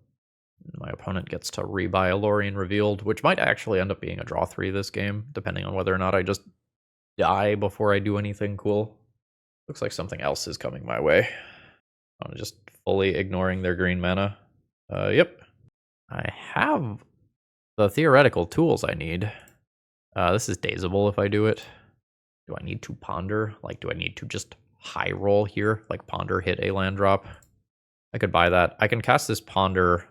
My opponent gets to rebuy a Lorien Revealed, which might actually end up being a draw 3 this game, depending on whether or not I just die before I do anything cool. Looks like something else is coming my way. I'm just fully ignoring their green mana. Yep. I have the theoretical tools I need. This is dazable if I do it. Do I need to ponder? Like, do I need to just high roll here? Like, ponder, hit a land drop? I could buy that. I can cast this ponder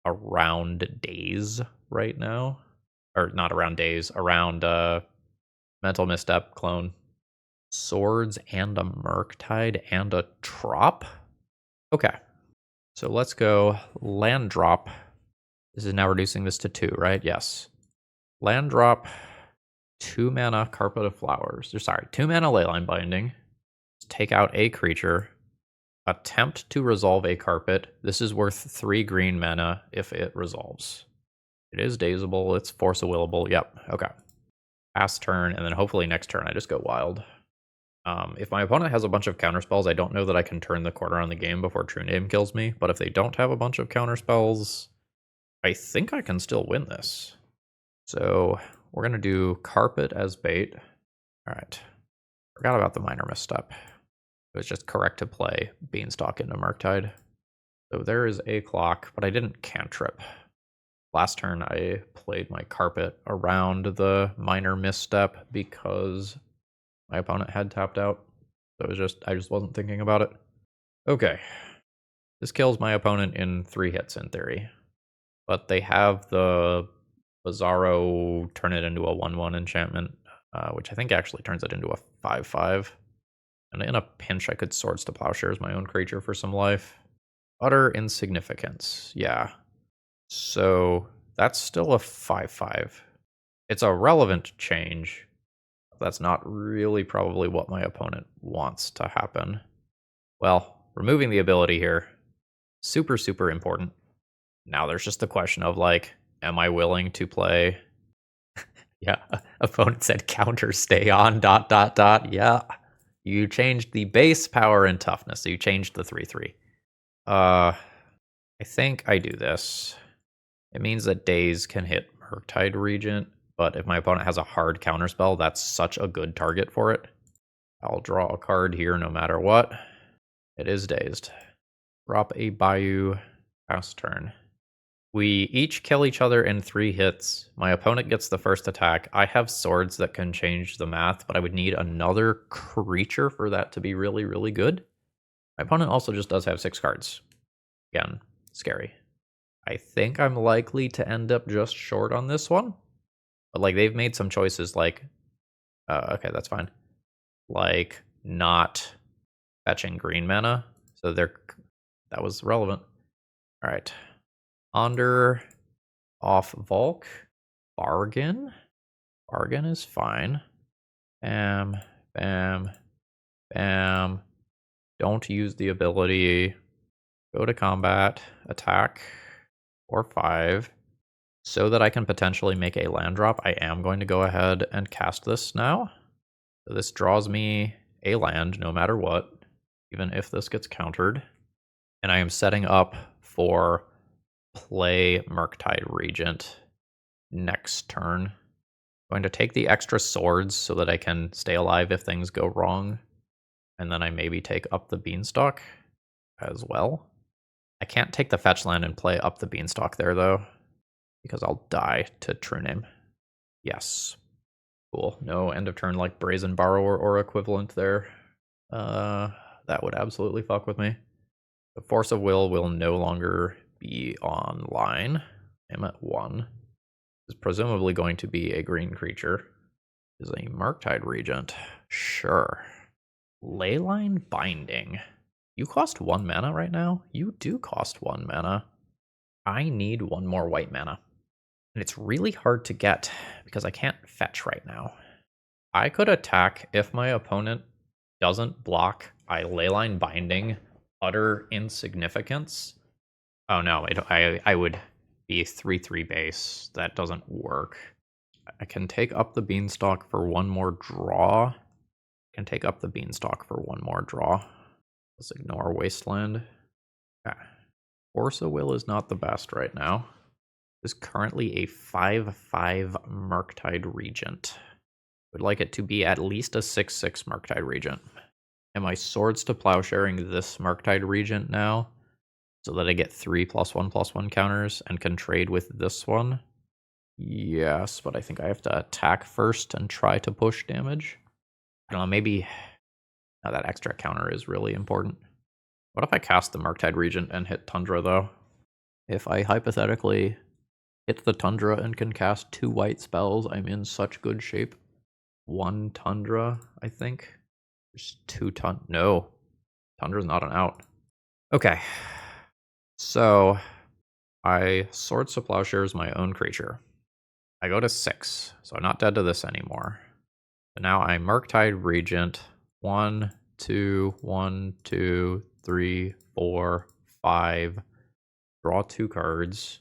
around days right now. Or not around days, around mental misstep, clone. Swords and a Murktide and a Trop? Okay. So let's go land drop. This is now reducing this to 2, right? Yes. Land drop, 2 mana Carpet of Flowers. Or sorry, 2 mana Leyline Binding. Take out a creature. Attempt to resolve a carpet. This is worth 3 green mana if it resolves. It is dazable. It's force a willable. Yep. Okay. Pass turn, and then hopefully next turn I just go wild. If my opponent has a bunch of counterspells, I don't know that I can turn the corner on the game before True Name kills me. But if they don't have a bunch of counterspells, I think I can still win this. So we're going to do Carpet as bait. All right. Forgot about the minor misstep. It was just correct to play Beanstalk into Murktide. So there is a clock, but I didn't cantrip. Last turn I played my Carpet around the minor misstep because my opponent had tapped out. So I just wasn't thinking about it. Okay. This kills my opponent in 3 hits in theory. But they have the Bizarro turn it into a 1/1 enchantment, which I think actually turns it into a 5/5. And in a pinch, I could Swords to Plowshares my own creature for some life. Utter insignificance. Yeah. So that's still a 5/5. It's a relevant change. That's not really probably what my opponent wants to happen. Well, removing the ability here, super, super important. Now there's just the question of, like, am I willing to play? Yeah, opponent said counter stay on ... Yeah, you changed the base power and toughness, so you changed the 3/3. I think I do this. It means that Daze can hit Murktide Regent, but if my opponent has a hard counterspell, that's such a good target for it. I'll draw a card here no matter what. It is dazed. Drop a Bayou. Pass turn. We each kill each other in 3 hits. My opponent gets the first attack. I have swords that can change the math, but I would need another creature for that to be really, really good. My opponent also just does have 6 cards. Again, scary. I think I'm likely to end up just short on this one. But, like, they've made some choices like... okay, that's fine. Like, not fetching green mana. So that was relevant. All right. Ponder off Volk. Bargain. Bargain is fine. Bam, bam, bam. Don't use the ability. Go to combat. Attack. Or 5. So that I can potentially make a land drop, I am going to go ahead and cast this now. So this draws me a land no matter what, even if this gets countered. And I am setting up for play Murktide Regent next turn. I'm going to take the extra swords so that I can stay alive if things go wrong. And then I maybe take Up the Beanstalk as well. I can't take the fetch land and play Up the Beanstalk there, though, because I'll die to True Name. Yes. Cool. No end of turn like Brazen Borrower or equivalent there. That would absolutely fuck with me. The Force of will no longer be online. I'm at 1. Is presumably going to be a green creature. Is a Murktide Regent. Sure. Leyline Binding. You cost 1 mana right now? You do cost 1 mana. I need 1 more white mana. And it's really hard to get because I can't fetch right now. I could attack if my opponent doesn't block a Leyline Binding utter insignificance. Oh no, I would be 3/3 base. That doesn't work. I can take Up the Beanstalk for 1 more draw. I can take Up the Beanstalk for 1 more draw. Let's ignore Wasteland. Okay. Force of Will is not the best right now. Is currently a 5/5 Murktide Regent. Would like it to be at least a 6/6 Murktide Regent. Am I Swords to Plowsharing this Murktide Regent now so that I get 3+1/+1 counters and can trade with this one? Yes, but I think I have to attack first and try to push damage. I don't know, maybe that extra counter is really important. What if I cast the Murktide Regent and hit Tundra, though? If I hypothetically hit the Tundra and can cast 2 white spells, I'm in such good shape. 1 Tundra, I think. There's 2 No. Tundra's not an out. Okay. So, I Swords to Plowshares my own creature. I go to 6, so I'm not dead to this anymore. So now I Murktide Regent. 1, 2, 1, 2, 3, 4, 5. Draw 2 cards.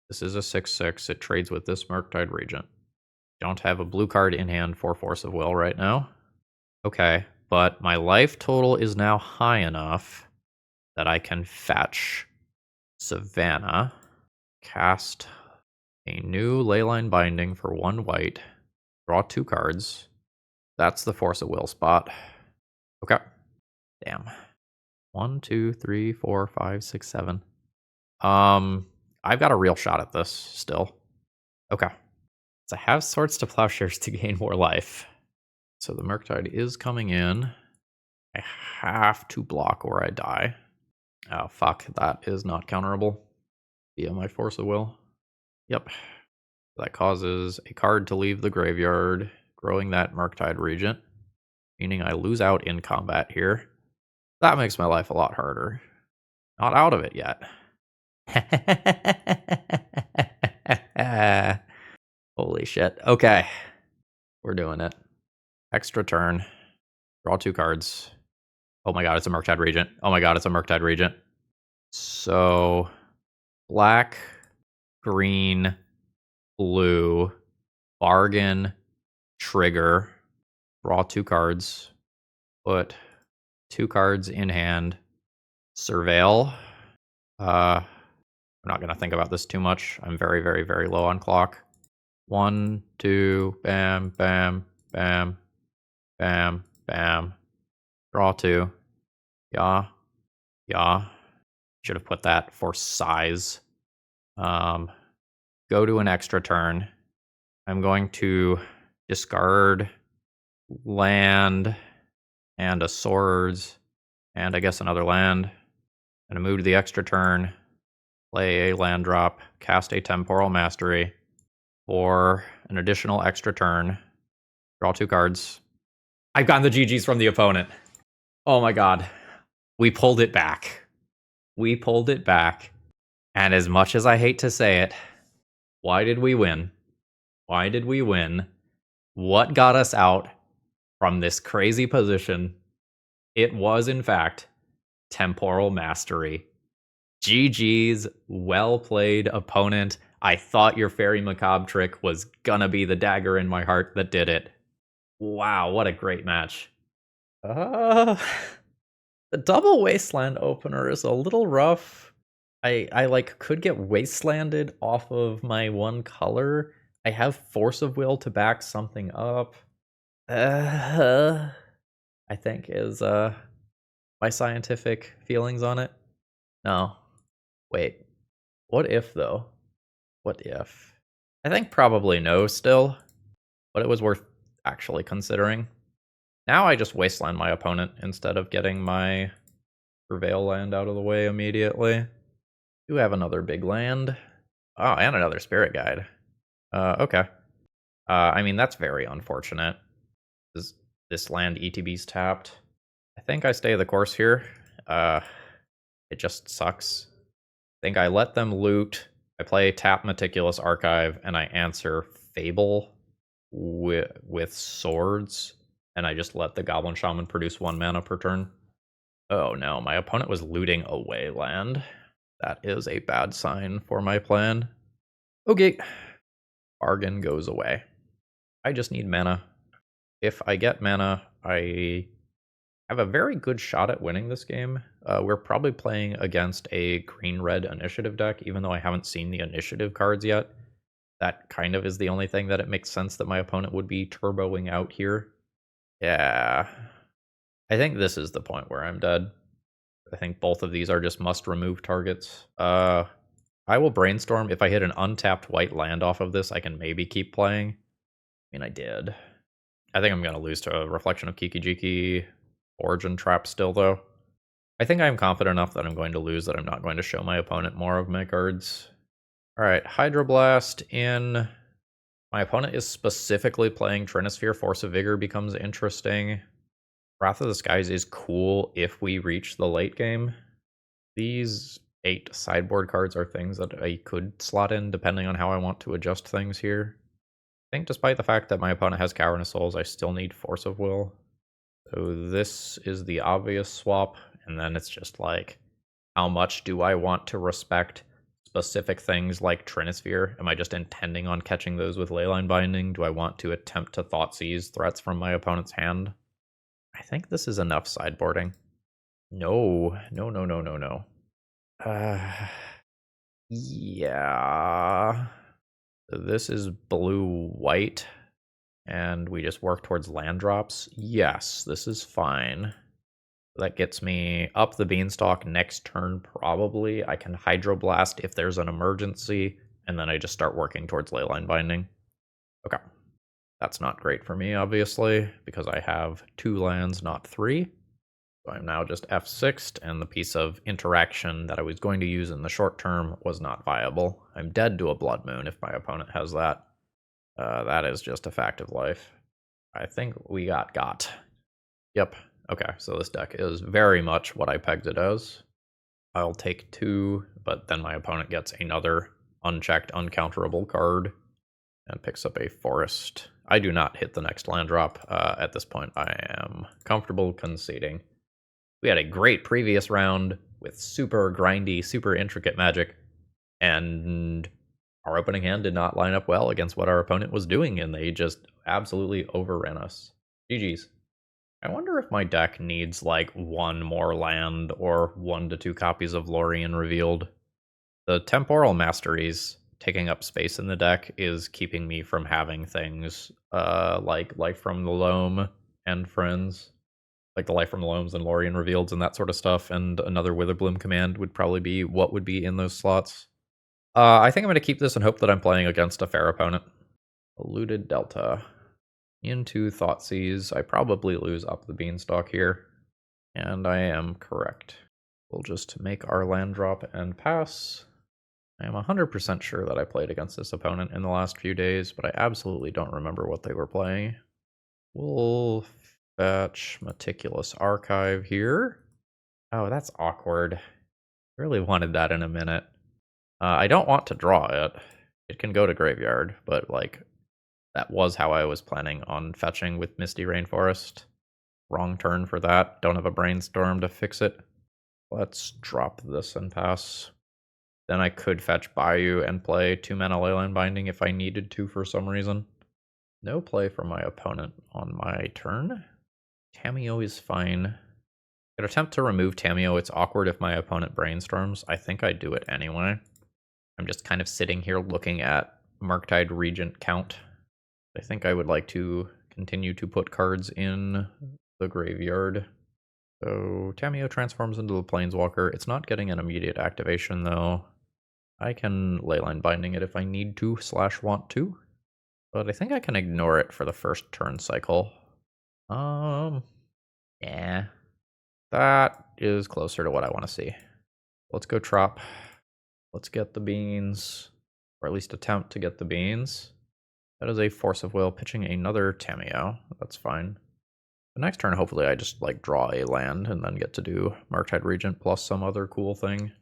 This is a 6/6. It trades with this Murktide Regent. Don't have a blue card in hand for Force of Will right now. Okay, but my life total is now high enough that I can fetch Savannah, cast a new Leyline Binding for 1 white, draw 2 cards. That's the Force of Will spot. Okay. Damn. 1, 2, 3, 4, 5, 6, 7. I've got a real shot at this still. Okay. So I have Swords to Plowshares to gain more life. So the Murktide is coming in. I have to block or I die. Oh, fuck. That is not counterable via my Force of Will. Yep. That causes a card to leave the graveyard, growing that Murktide Regent, meaning I lose out in combat here. That makes my life a lot harder. Not out of it yet. Holy shit. Okay. We're doing it. Extra turn. Draw 2 cards. Oh my god, it's a Murktide Regent. Oh my god, it's a Murktide Regent. So, black, green, blue, bargain, trigger. Draw 2 cards. Put 2 cards in hand. Surveil. I'm not going to think about this too much. I'm very, very, very low on clock. 1, 2, bam, bam, bam, bam, bam. Draw 2. Yeah. Yeah. Should have put that for size. Go to an extra turn. I'm going to discard land and a swords and I guess another land. And move to the extra turn. Play a land drop. Cast a Temporal Mastery for an additional extra turn. Draw 2 cards. I've gotten the GGs from the opponent. Oh my god. We pulled it back. We pulled it back. And as much as I hate to say it, why did we win? Why did we win? What got us out from this crazy position? It was, in fact, Temporal Mastery. GG's, well played, opponent. I thought your Fairy Macabre trick was gonna be the dagger in my heart that did it. Wow, what a great match. The double Wasteland opener is a little rough. I like could get Wastelanded off of my 1 color. I have Force of Will to back something up. I think is my scientific feelings on it. No. Wait. What if though? What if? I think probably no still, but it was worth actually considering. Now I just Wasteland my opponent instead of getting my Prevail land out of the way immediately. Do have another big land. Oh, and another Spirit Guide. Okay. I mean, that's very unfortunate. This land ETB's tapped. I think I stay the course here. It just sucks. I think I let them loot. I play tap Meticulous Archive, and I answer Fable with swords, and I just let the Goblin Shaman produce 1 mana per turn. Oh no, my opponent was looting away land. That is a bad sign for my plan. Okay. Bargain goes away. I just need mana. If I get mana, I have a very good shot at winning this game. We're probably playing against a green-red initiative deck, even though I haven't seen the initiative cards yet. That kind of is the only thing that it makes sense that my opponent would be turboing out here. Yeah. I think this is the point where I'm dead. I think both of these are just must-remove targets. I will brainstorm. If I hit an untapped white land off of this, I can maybe keep playing. I mean, I did. I think I'm going to lose to a Reflection of Kiki-Jiki Origin Trap still, though. I think I'm confident enough that I'm going to lose that I'm not going to show my opponent more of my cards. Alright, Hydroblast in. My opponent is specifically playing Trinisphere. Force of Vigor becomes interesting. Wrath of the Skies is cool if we reach the late game. These 8 sideboard cards are things that I could slot in depending on how I want to adjust things here. I think despite the fact that my opponent has Cavernous Souls, I still need Force of Will. So this is the obvious swap, and then it's just like, how much do I want to respect specific things like Trinisphere? Am I just intending on catching those with Leyline Binding? Do I want to attempt to Thoughtseize threats from my opponent's hand? I think this is enough sideboarding. No. Yeah. This is blue-white, and we just work towards land drops. Yes, this is fine. That gets me up the Beanstalk next turn, probably. I can Hydroblast if there's an emergency, and then I just start working towards Leyline Binding. Okay. That's not great for me, obviously, because I have 2 lands, not 3. So I'm now just F6'd, and the piece of interaction that I was going to use in the short term was not viable. I'm dead to a Blood Moon if my opponent has that. That is just a fact of life. I think we got. Yep. Okay, so this deck is very much what I pegged it as. I'll take 2, but then my opponent gets another unchecked, uncounterable card and picks up a forest. I do not hit the next land drop. At this point, I am comfortable conceding. We had a great previous round with super grindy, super intricate Magic, and our opening hand did not line up well against what our opponent was doing, and they just absolutely overran us. GG's. I wonder if my deck needs, like, 1 more land or 1 to 2 copies of Lorien Revealed. The Temporal Masteries taking up space in the deck is keeping me from having things like Life from the Loam and Friends. Like the Life from the Loams and Lorien Revealeds and that sort of stuff, and another Witherbloom command would probably be what would be in those slots. I think I'm going to keep this and hope that I'm playing against a fair opponent. Eluded Delta. Into Thoughtseize. I probably lose up the Beanstalk here. And I am correct. We'll just make our land drop and pass. I am 100% sure that I played against this opponent in the last few days, but I absolutely don't remember what they were playing. We'll fetch Meticulous Archive here. Oh, that's awkward. Really wanted that in a minute. I don't want to draw it. It can go to graveyard, but like that was how I was planning on fetching with Misty Rainforest. Wrong turn for that. Don't have a brainstorm to fix it. Let's drop this and pass. Then I could fetch Bayou and play 2 mana Leyline Binding if I needed to for some reason. No play from my opponent on my turn. Tamiyo is fine. Could attempt to remove Tamiyo. It's awkward if my opponent brainstorms. I think I do it anyway. I'm just kind of sitting here looking at Murktide Regent count. I think I would like to continue to put cards in the graveyard. So Tamiyo transforms into the Planeswalker. It's not getting an immediate activation though. I can Leyline Binding it if I need to / want to. But I think I can ignore it for the first turn cycle. Yeah. That is closer to what I want to see. Let's go Trop. Let's get the beans. Or at least attempt to get the beans. That is a Force of Will, pitching another Tamiyo. That's fine. The next turn, hopefully I just like draw a land and then get to do Murktide Regent plus some other cool thing.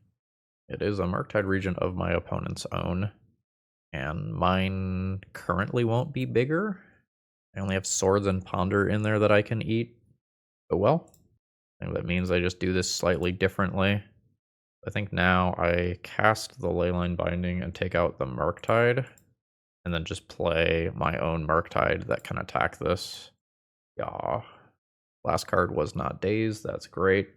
It is a Murktide Regent of my opponent's own. And mine currently won't be bigger. I only have Swords and Ponder in there that I can eat. Oh well. I think that means I just do this slightly differently. I think now I cast the Leyline Binding and take out the Murktide. And then just play my own Murktide that can attack this. Yeah. Last card was not Daze, that's great.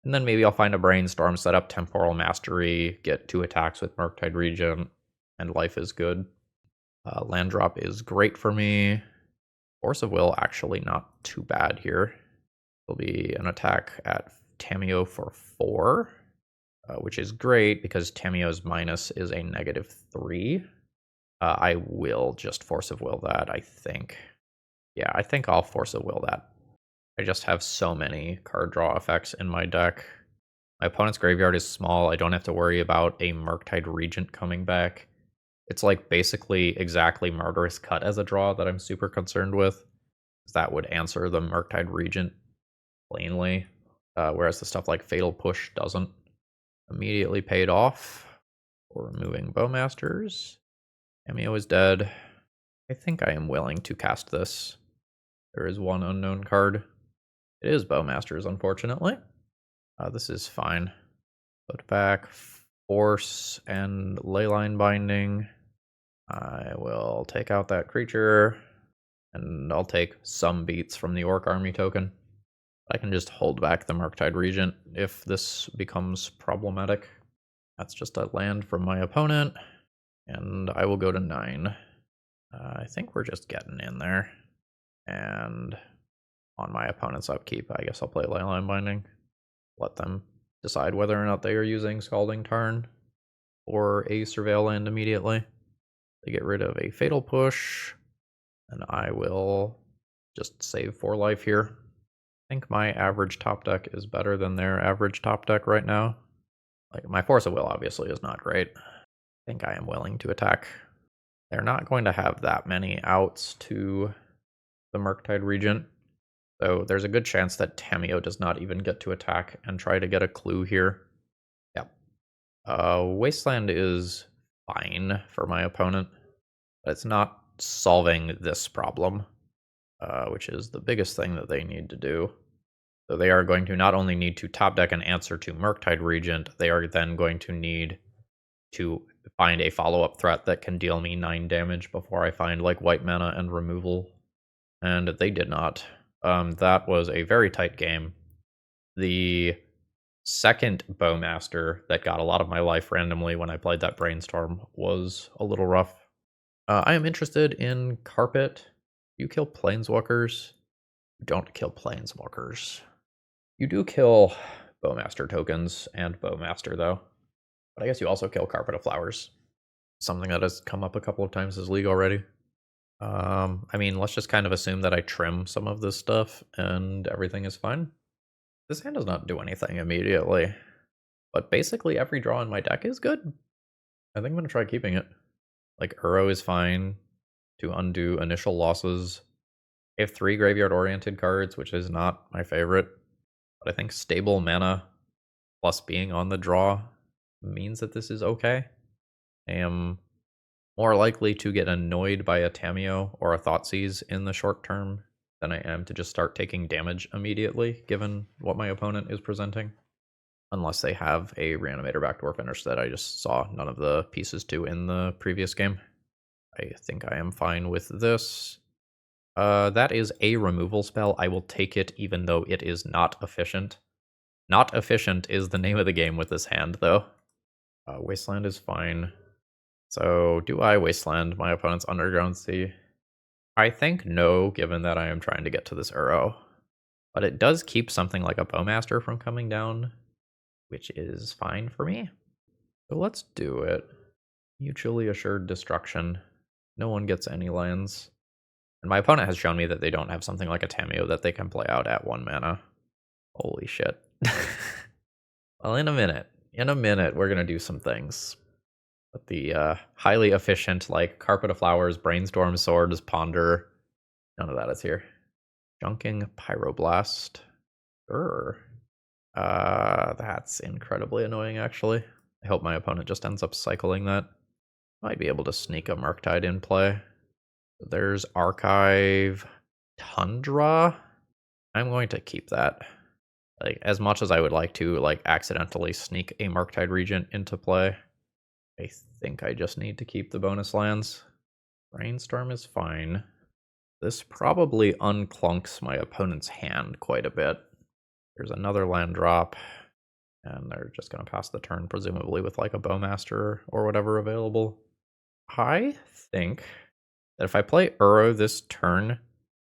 And then maybe I'll find a Brainstorm, set up Temporal Mastery, get 2 attacks with Murktide Regent, and life is good. Land drop is great for me. Force of Will actually not too bad here. There'll be an attack at Tamiyo for 4, which is great because Tamiyo's minus is a -3. I will just Force of Will that, I think. Yeah, I think I'll Force of Will that. I just have so many card draw effects in my deck. My opponent's graveyard is small. I don't have to worry about a Murktide Regent coming back. It's like basically exactly Murderous Cut as a draw that I'm super concerned with. That would answer the Murktide Regent plainly, whereas the stuff like Fatal Push doesn't. Immediately paid off for removing Bowmasters. Tamiyo is dead. I think I am willing to cast this. There is one unknown card. It is Bowmasters, unfortunately. This is fine. Put back, Force, and Leyline Binding. I will take out that creature, and I'll take some beats from the Orc Army token. I can just hold back the Murktide Regent if this becomes problematic. That's just a land from my opponent, and I will go to 9. I think we're just getting in there. And on my opponent's upkeep, I guess I'll play Leyline Binding. Let them decide whether or not they are using Scalding Tarn or a Surveil land immediately. They get rid of a Fatal Push, and I will just save 4 life here. I think my average top deck is better than their average top deck right now. Like, my Force of Will obviously is not great. I think I am willing to attack. They're not going to have that many outs to the Murktide Regent, so there's a good chance that Tamiyo does not even get to attack and try to get a clue here. Yep. Wasteland is fine for my opponent, but it's not solving this problem, which is the biggest thing that they need to do. So they are going to not only need to top deck an answer to Murktide Regent, they are then going to need to find a follow-up threat that can deal me 9 damage before I find like white mana and removal. And they did not. That was a very tight game. The second Bowmaster that got a lot of my life randomly when I played that Brainstorm was a little rough. I am interested in Carpet. You kill Planeswalkers. You don't kill Planeswalkers. You do kill Bowmaster tokens and Bowmaster, though. But I guess you also kill Carpet of Flowers. Something that has come up a couple of times this league already. I mean, let's just kind of assume that I trim some of this stuff and everything is fine. This hand does not do anything immediately, but basically every draw in my deck is good. I think I'm going to try keeping it. Like, Uro is fine to undo initial losses. I have 3 graveyard-oriented cards, which is not my favorite, but I think stable mana plus being on the draw means that this is okay. I am more likely to get annoyed by a Tamiyo or a Thoughtseize in the short term than I am to just start taking damage immediately, given what my opponent is presenting. Unless they have a Reanimator Backdoor Finish that I just saw none of the pieces to in the previous game. I think I am fine with this. That is a removal spell. I will take it even though it is not efficient. Not efficient is the name of the game with this hand, though. Wasteland is fine. So, do I Wasteland my opponent's Underground Sea? I think no, given that I am trying to get to this Uro. But it does keep something like a Bowmaster from coming down, which is fine for me. So let's do it. Mutually assured destruction. No one gets any lands. And my opponent has shown me that they don't have something like a Tamiyo that they can play out at 1 mana. Holy shit. Well, in a minute, we're going to do some things. But the highly efficient, like, Carpet of Flowers, Brainstorm, Swords, Ponder, none of that is here. Junking Pyroblast. That's incredibly annoying, actually. I hope my opponent just ends up cycling that. Might be able to sneak a Murktide in play. There's Archive Tundra. I'm going to keep that. Like, as much as I would like to, like, accidentally sneak a Murktide Regent into play, I think I just need to keep the bonus lands. Brainstorm is fine. This probably unclunks my opponent's hand quite a bit. There's another land drop, and they're just going to pass the turn, presumably with like a Bowmaster or whatever available. I think that if I play Uro this turn,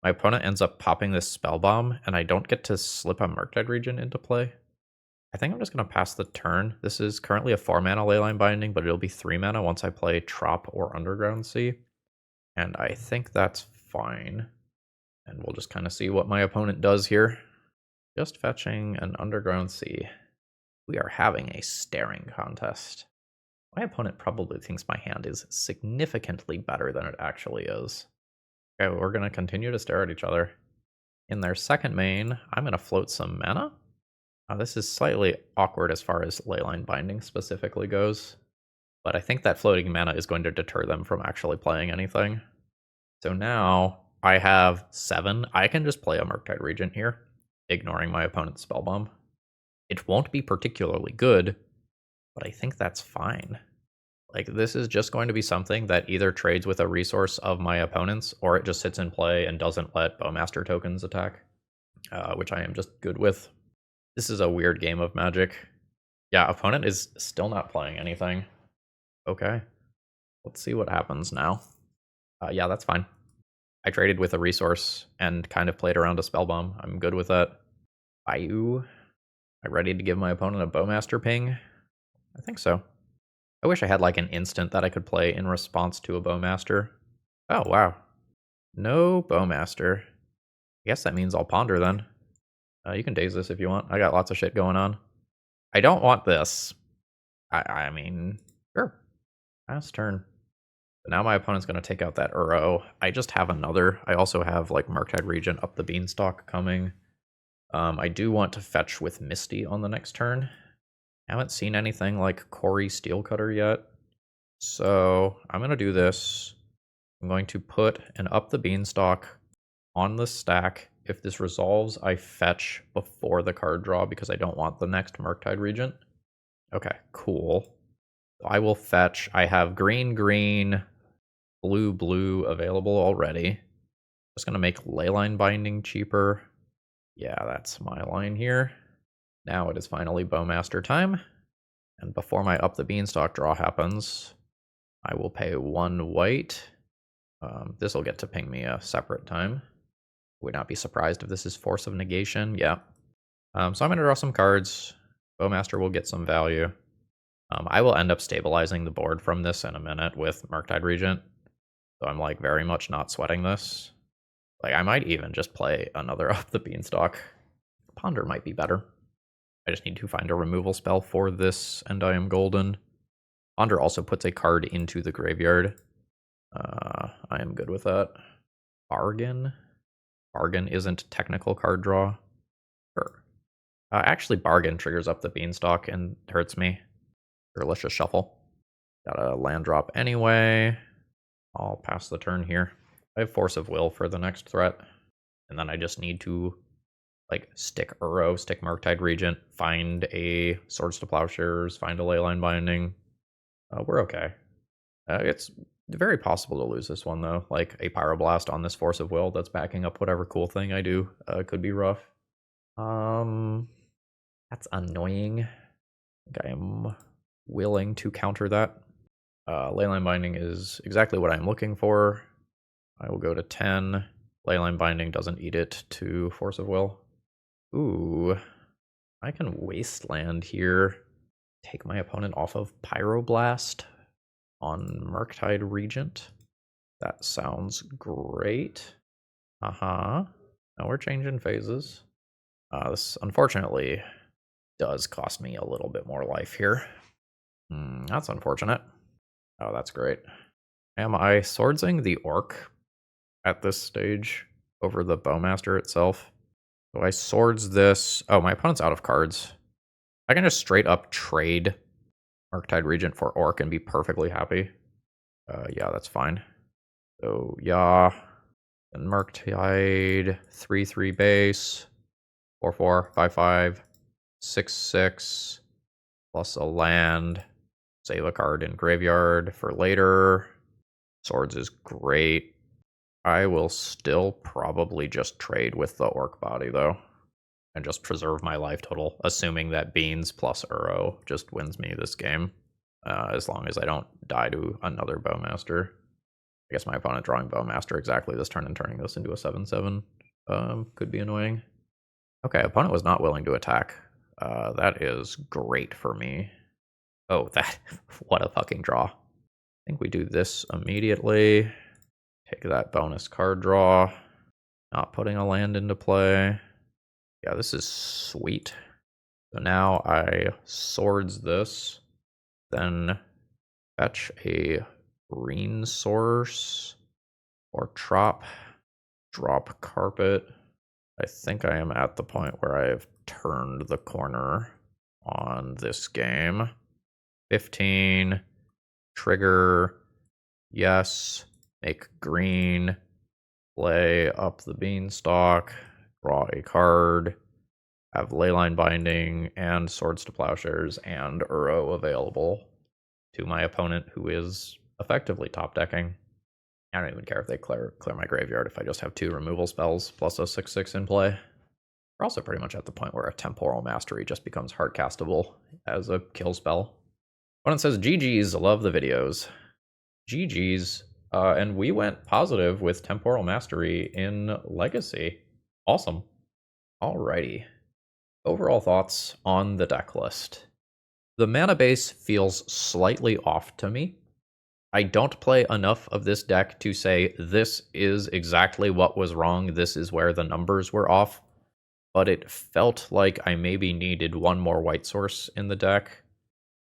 my opponent ends up popping this Spell Bomb, and I don't get to slip a Murktide Regent into play. I think I'm just going to pass the turn. This is currently a 4-mana Leyline Binding, but it'll be 3 mana once I play Trop or Underground Sea. And I think that's fine. And we'll just kind of see what my opponent does here. Just fetching an Underground Sea. We are having a staring contest. My opponent probably thinks my hand is significantly better than it actually is. Okay, we're going to continue to stare at each other. In their second main, I'm going to float some mana. This is slightly awkward as far as Leyline Binding specifically goes, but I think that floating mana is going to deter them from actually playing anything. So now I have 7. I can just play a Murktide Regent here, ignoring my opponent's Spellbomb. It won't be particularly good, but I think that's fine. Like, this is just going to be something that either trades with a resource of my opponent's, or it just sits in play and doesn't let Bowmaster tokens attack, which I am just good with. This is a weird game of Magic. Yeah, opponent is still not playing anything. Okay. Let's see what happens now. Yeah, that's fine. I traded with a resource and kind of played around a Spellbomb. I'm good with that. Bayou. I ready to give my opponent a Bowmaster ping? I think so. I wish I had like an instant that I could play in response to a Bowmaster. Oh, wow. No Bowmaster. I guess that means I'll ponder then. You can daze this if you want. I got lots of shit going on. I don't want this. I mean, sure. Last turn. But now my opponent's going to take out that Uro. I just have another. I also have like Murktide Regent, Up the Beanstalk coming. I do want to fetch with Misty on the next turn. Haven't seen anything like Corey Steelcutter yet. So I'm going to do this. I'm going to put an Up the Beanstalk on the stack. If this resolves, I fetch before the card draw because I don't want the next Murktide Regent. Okay, cool. I will fetch. I have green, green, blue, blue available already. Just going to make Leyline Binding cheaper. Yeah, that's my line here. Now it is finally Bowmaster time. And before my Up the Beanstalk draw happens, I will pay 1 white. This will get to ping me a separate time. Would not be surprised if this is Force of Negation. Yeah. So I'm going to draw some cards. Bowmaster will get some value. I will end up stabilizing the board from this in a minute with Murktide Regent. So I'm like very much not sweating this. Like I might even just play another Up the Beanstalk. Ponder might be better. I just need to find a removal spell for this, and I am golden. Ponder also puts a card into the graveyard. I am good with that. Bargain. Bargain isn't technical card draw. Sure. Actually, Bargain triggers Up the Beanstalk and hurts me. Or let's just shuffle. Got a land drop anyway. I'll pass the turn here. I have Force of Will for the next threat. And then I just need to like stick Uro, stick Murktide Regent, find a Swords to Plowshares, find a Leyline Binding. We're okay. It's very possible to lose this one though. Like a Pyroblast on this Force of Will that's backing up whatever cool thing I do could be rough. That's annoying. I think I am willing to counter that. Leyline Binding is exactly what I'm looking for. I will go to 10. Leyline Binding doesn't eat it to Force of Will. Ooh, I can Wasteland here. Take my opponent off of Pyroblast on Murktide Regent. That sounds great. Now we're changing phases. This unfortunately does cost me a little bit more life here. That's unfortunate. Oh, that's great. Am I swordsing the Orc at this stage over the Bowmaster itself? So I swords this. Oh, my opponent's out of cards. I can just straight up trade Murktide Regent for Orc and be perfectly happy. Yeah, that's fine. So, yeah. And Murktide, 3/3 base, 4/4, 5/5, 6/6, plus a land. Save a card in graveyard for later. Swords is great. I will still probably just trade with the orc body, though, and just preserve my life total, assuming that Beans plus Uro just wins me this game, as long as I don't die to another Bowmaster. I guess my opponent drawing Bowmaster exactly this turn and turning this into a 7/7 could be annoying. Okay, opponent was not willing to attack. That is great for me. Oh, that what a fucking draw. I think we do this immediately. Take that bonus card draw. Not putting a land into play. Yeah, this is sweet. So now I swords this, then fetch a green source or drop carpet. I think I am at the point where I have turned the corner on this game. 15, trigger, yes, make green, play Up the Beanstalk, draw a card, have Leyline Binding and Swords to Plowshares and Uro available to my opponent, who is effectively top decking. I don't even care if they clear my graveyard if I just have 2 removal spells plus a 6/6 in play. We're also pretty much at the point where a Temporal Mastery just becomes hardcastable as a kill spell. Opponent says, GG's, love the videos. GG's, and we went positive with Temporal Mastery in Legacy. Awesome. Alrighty. Overall thoughts on the deck list. The mana base feels slightly off to me. I don't play enough of this deck to say this is exactly what was wrong, this is where the numbers were off, but it felt like I maybe needed one more white source in the deck.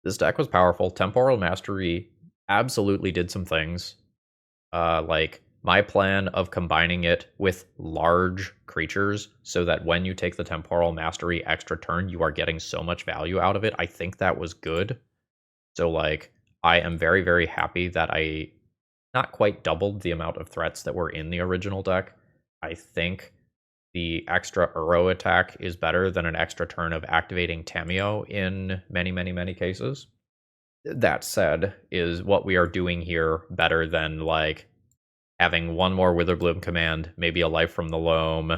This deck was powerful. Temporal Mastery absolutely did some things. Like my plan of combining it with large creatures so that when you take the Temporal Mastery extra turn, you are getting so much value out of it. I think that was good. So like, I am very, very happy that I not quite doubled the amount of threats that were in the original deck. I think the extra Uro attack is better than an extra turn of activating Tameo in many, many, many cases. That said, is what we are doing here better than like having one more Witherbloom command, maybe a Life from the Loam,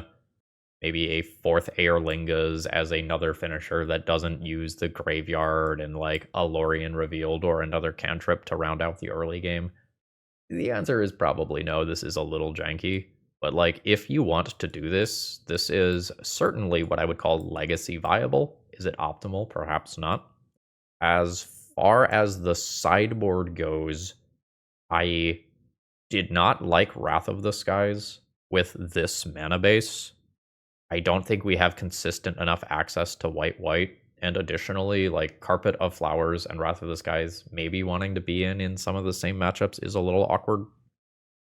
maybe a 4th Aerlingas as another finisher that doesn't use the graveyard and like a Lorien Revealed or another cantrip to round out the early game? The answer is probably no, this is a little janky. But like, if you want to do this, this is certainly what I would call legacy viable. Is it optimal? Perhaps not. As far as the sideboard goes, I did not like Wrath of the Skies with this mana base. I don't think we have consistent enough access to white, and additionally, like Carpet of Flowers and Wrath of the Skies maybe wanting to be in some of the same matchups is a little awkward.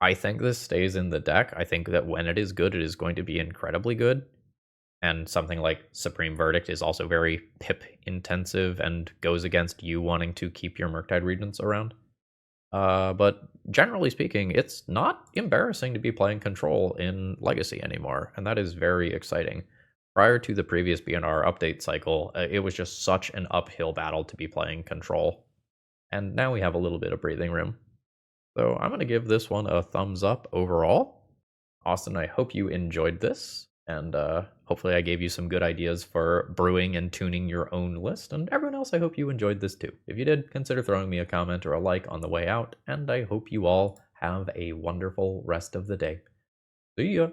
I think this stays in the deck. I think that when it is good, it is going to be incredibly good. And something like Supreme Verdict is also very pip intensive and goes against you wanting to keep your Murktide Regents around. But generally speaking, it's not embarrassing to be playing Control in Legacy anymore, and that is very exciting. Prior to the previous BNR update cycle, it was just such an uphill battle to be playing Control, and now we have a little bit of breathing room. So I'm going to give this one a thumbs up overall. Austin, I hope you enjoyed this, and hopefully I gave you some good ideas for brewing and tuning your own list, and everyone else, I hope you enjoyed this too. If you did, consider throwing me a comment or a like on the way out, and I hope you all have a wonderful rest of the day. See ya!